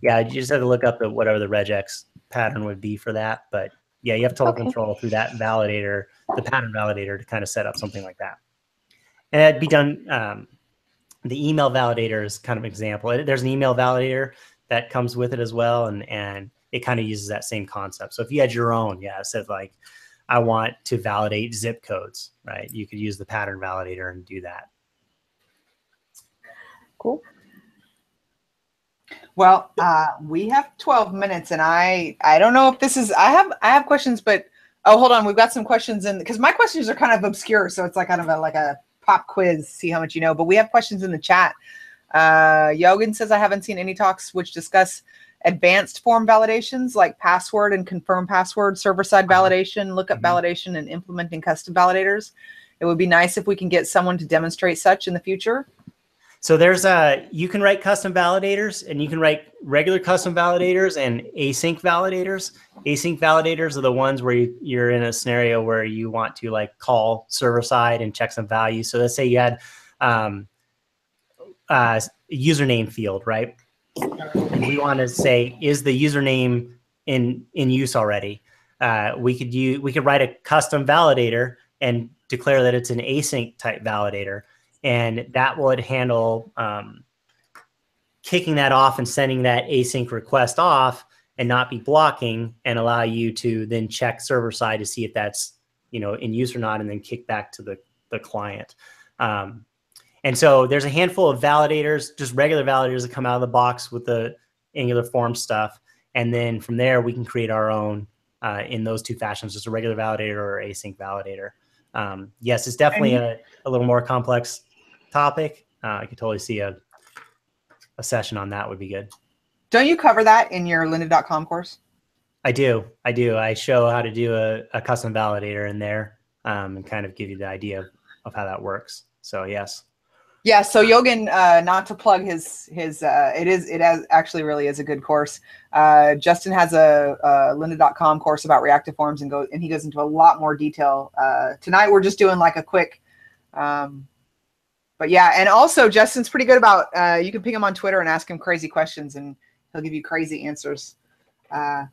you just have to look up whatever the regex pattern would be for that. But yeah, you have total control through that validator, the pattern validator, to kind of set up something like that. And that'd be done. The email validator is kind of an example. There's an email validator that comes with it as well, and it kind of uses that same concept. So if you had your own, it says like, I want to validate zip codes, right? You could use the pattern validator and do that. Cool. Well, we have 12 minutes, and I don't know if this is, I have questions, but oh, hold on, we've got some questions in, because my questions are kind of obscure, so it's like kind of like a pop quiz, see how much you know. But we have questions in the chat. Yogan says, I haven't seen any talks which discuss advanced form validations like password and confirm password, server-side validation, lookup validation, and implementing custom validators. It would be nice if we can get someone to demonstrate such in the future. So there's you can write custom validators, and you can write regular custom validators and async validators. Async validators are the ones where you're in a scenario where you want to like call server side and check some values. So let's say you had a username field, right? And we want to say, is the username in use already? We could write a custom validator and declare that it's an async type validator. And that would handle kicking that off and sending that async request off and not be blocking, and allow you to then check server side to see if that's in use or not, and then kick back to the client. And so there's a handful of validators, just regular validators that come out of the box with the Angular form stuff. And then from there, we can create our own in those two fashions, just a regular validator or async validator. Yes, it's definitely a little more complex topic. I could totally see a session on that would be good. Don't you cover that in your lynda.com course? I do. I show how to do a custom validator in there and kind of give you the idea of how that works. So yes. Yeah, so Yogan, not to plug it actually really is a good course. Justin has a lynda.com course about reactive forms, and he goes into a lot more detail. Tonight we're just doing like a quick, but yeah, and also Justin's pretty good about, you can ping him on Twitter and ask him crazy questions, and he'll give you crazy answers. I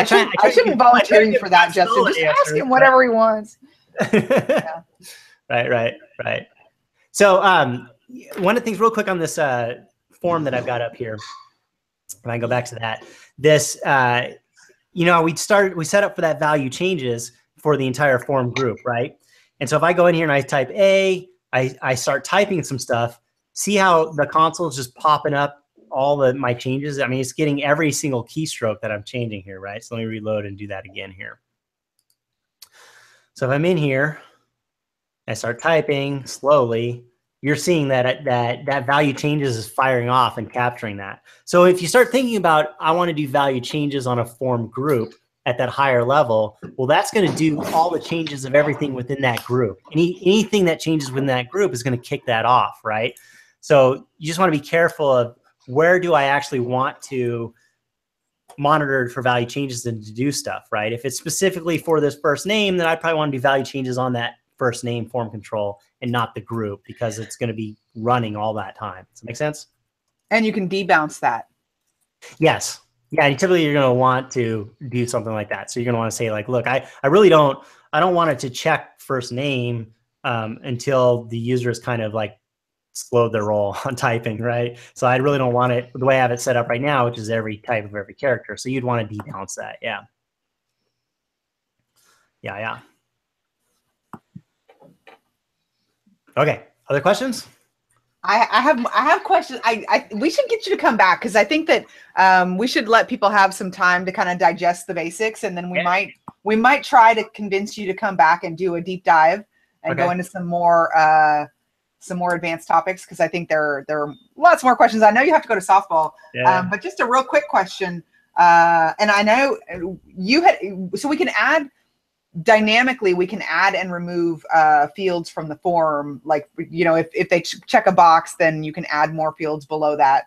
shouldn't volunteer you for that, Justin. Just ask him whatever he wants. Yeah. Right. So one of the things real quick on this form that I've got up here, if I can go back to that, this, we set up for that value changes for the entire form group, right? And so if I go in here and I type A, I start typing some stuff, see how the console is just popping up all my changes. I mean, it's getting every single keystroke that I'm changing here, right? So let me reload and do that again here. So if I'm in here, I start typing slowly, you're seeing that value changes is firing off and capturing that. So if you start thinking about, I want to do value changes on a form group at that higher level, well, that's going to do all the changes of everything within that group. Anything that changes within that group is going to kick that off, right? So you just want to be careful of, where do I actually want to monitor for value changes and to do stuff, right? If it's specifically for this first name, then I probably want to do value changes on that first name form control and not the group, because it's going to be running all that time. Does that make sense? And you can debounce that. Yes. Yeah. Typically you're going to want to do something like that. So you're going to want to say like, look, I don't want it to check first name until the user is kind of like slowed their roll on typing, right? So I really don't want it the way I have it set up right now, which is every type of every character. So you'd want to debounce that. Yeah. Yeah. Okay. Other questions? I have questions. We should get you to come back because I think that we should let people have some time to kind of digest the basics, and then we might try to convince you to come back and do a deep dive and go into some more advanced topics, because I think there are lots more questions. I know you have to go to softball, but just a real quick question. And I know you had, so we can add dynamically, we can add and remove fields from the form. Like, you know, if they check a box, then you can add more fields below that.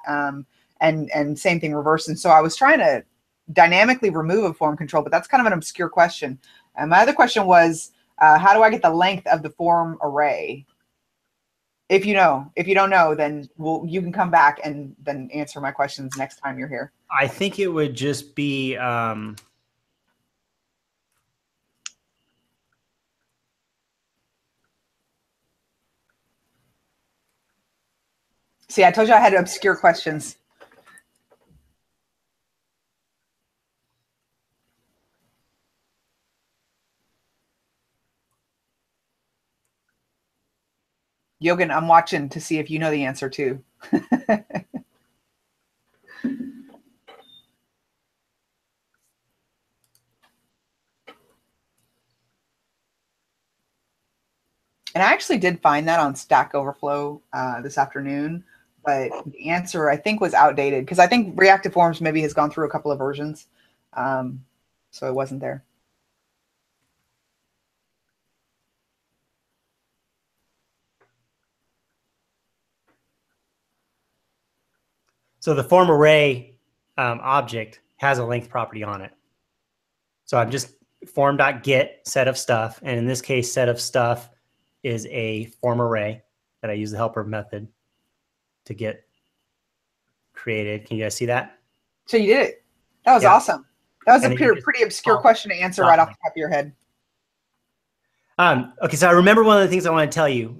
And same thing reverse. And so I was trying to dynamically remove a form control, but that's kind of an obscure question. And my other question was, how do I get the length of the form array? If you know, if you don't know, then you can come back and then answer my questions next time you're here. I think it would just be, see, I told you I had obscure questions. Yogan, I'm watching to see if you know the answer too. And I actually did find that on Stack Overflow this afternoon, but the answer I think was outdated because I think Reactive Forms maybe has gone through a couple of versions, so it wasn't there. so the form array object has a length property on it. So I'm just form.get set of stuff. And in this case, set of stuff is a form array that I use the helper method to get created. Can you guys see that? So you did it. That was awesome. That was a pretty obscure question to answer right off the top of your head. Okay, so I remember one of the things I want to tell you.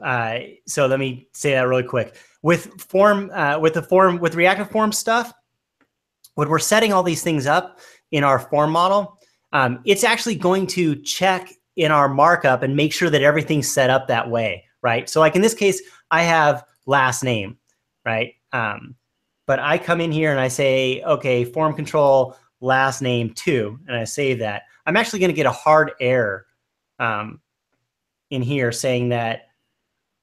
So let me say that really quick. With Reactive Forms stuff, when we're setting all these things up in our form model, it's actually going to check in our markup and make sure that everything's set up that way, right? So like in this case, I have last name, right? But I come in here and I say, okay, form control last name 2, and I save that. I'm actually going to get a hard error in here saying that,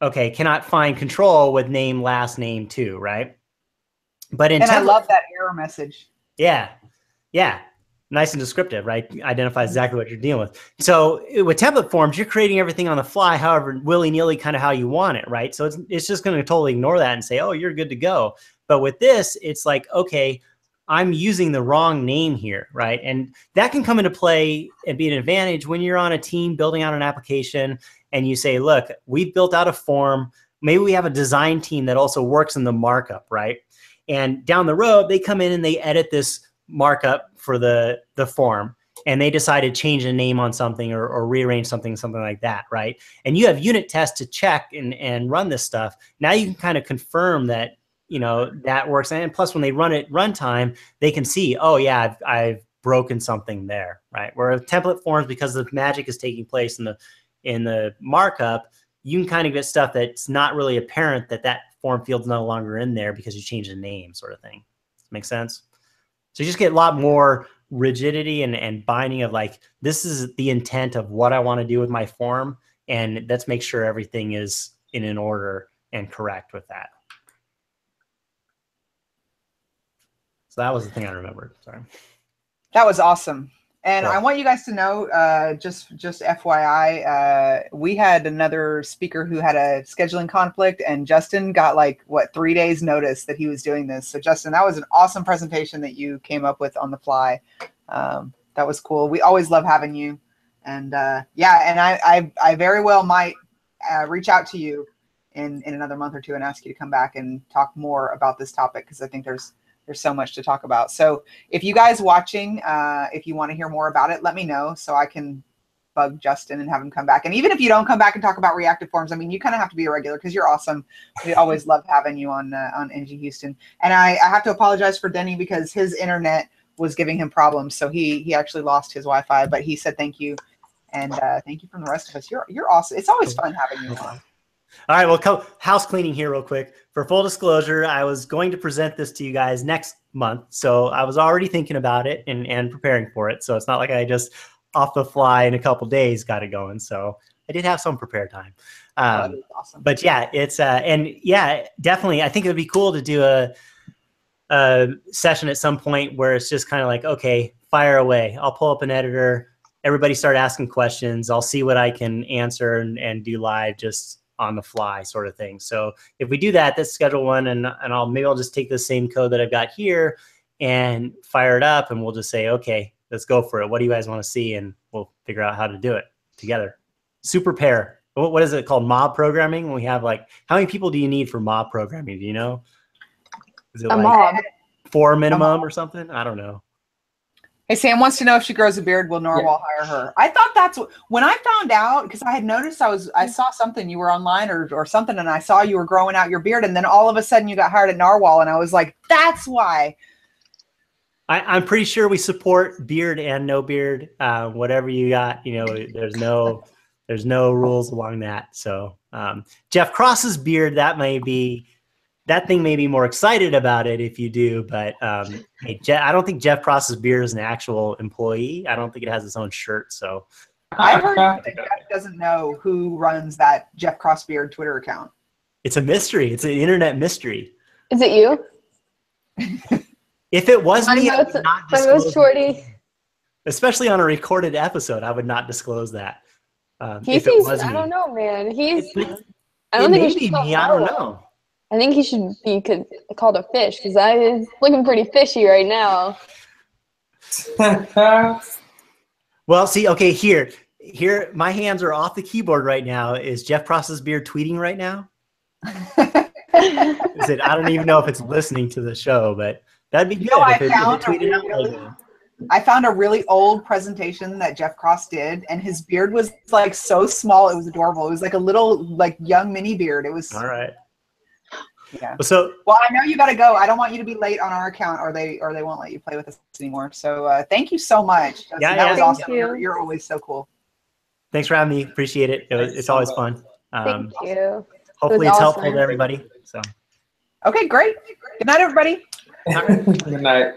okay, cannot find control with name last name 2, right? But in I love that error message. Yeah. Nice and descriptive, right? Identify exactly what you're dealing with. So with template forms, you're creating everything on the fly, however, willy-nilly, kind of how you want it, right? So it's just going to totally ignore that and say, oh, you're good to go. But with this, it's like, okay, I'm using the wrong name here, right? And that can come into play and be an advantage when you're on a team building out an application and you say, look, we've built out a form. Maybe we have a design team that also works in the markup, right? And down the road, they come in and they edit this markup for the form, and they decide to change a name on something or rearrange something like that, right? And you have unit tests to check and run this stuff. Now you can kind of confirm that, you know, that works. And plus, when they run it runtime, they can see, oh yeah, I've broken something there, right? Where template forms, because the magic is taking place in the markup, you can kind of get stuff that's not really apparent that form field's no longer in there because you changed the name, sort of thing. Make sense? So you just get a lot more rigidity and binding of like, this is the intent of what I want to do with my form, and let's make sure everything is in an order and correct with that. So that was the thing I remembered. Sorry. That was awesome. And I want you guys to know, just FYI, we had another speaker who had a scheduling conflict, and Justin got like, what, 3 days notice that he was doing this. So Justin, that was an awesome presentation that you came up with on the fly. That was cool. We always love having you. And yeah, and I very well might reach out to you in another month or two and ask you to come back and talk more about this topic, because I think there's so much to talk about. So if you guys watching, if you want to hear more about it, let me know so I can bug Justin and have him come back. And even if you don't come back and talk about Reactive Forms, I mean, you kind of have to be a regular because you're awesome. We always love having you on ngHouston. And I have to apologize for Denny because his internet was giving him problems. So he actually lost his Wi-Fi, but he said thank you And thank you from the rest of us. You're awesome. It's always fun having you on. All right, well, house cleaning here real quick. For full disclosure, I was going to present this to you guys next month. So I was already thinking about it and preparing for it. So it's not like I just off the fly in a couple days got it going. So I did have some prepared time. Awesome. But yeah, it's and yeah, definitely. I think it would be cool to do a session at some point where it's just kind of like, okay, fire away. I'll pull up an editor. Everybody start asking questions. I'll see what I can answer and do live just on the fly sort of thing. So if we do that, let's schedule one, and maybe I'll just take the same code that I've got here and fire it up, and we'll just say, okay, let's go for it. What do you guys want to see? And we'll figure out how to do it together. Super pair. What is it called? Mob programming? When we have like, how many people do you need for mob programming? Do you know? Is it A like mob. 4 minimum or something? I don't know. Hey, Sam wants to know if she grows a beard, will Narwhal hire her? I thought that's what, when I found out, because I had noticed I saw something, you were online or something, and I saw you were growing out your beard, and then all of a sudden you got hired at Narwhal, and I was like, that's why. I'm pretty sure we support beard and no beard, whatever you got. You know, there's no rules along that. So Jeff Cross's beard, that thing may be more excited about it if you do, but hey, I don't think Jeff Cross's beard is an actual employee. I don't think it has its own shirt. So I heard that Jeff doesn't know who runs that Jeff Cross Beard Twitter account. It's a mystery. It's an internet mystery. Is it you? If it was me, I would not disclose Shorty. Especially on a recorded episode, I would not disclose that. He seems, I don't know, man. I don't think he should be me. I don't know. I think he should be called a fish, because I'm looking pretty fishy right now. Well, see, okay, here, my hands are off the keyboard right now. Is Jeff Cross's beard tweeting right now? I don't even know if it's listening to the show, but that'd be good. I found a really old presentation that Jeff Cross did, and his beard was like so small, it was adorable. It was like a little like young mini beard. It was all right. Yeah. Well, I know you got to go. I don't want you to be late on our account, or they won't let you play with us anymore. So thank you so much. That was awesome. You're always so cool. Thanks for having me. Appreciate it. It's always fun. Thank you. Hopefully it's helpful to everybody. So. Okay, great. Good night, everybody. Good night.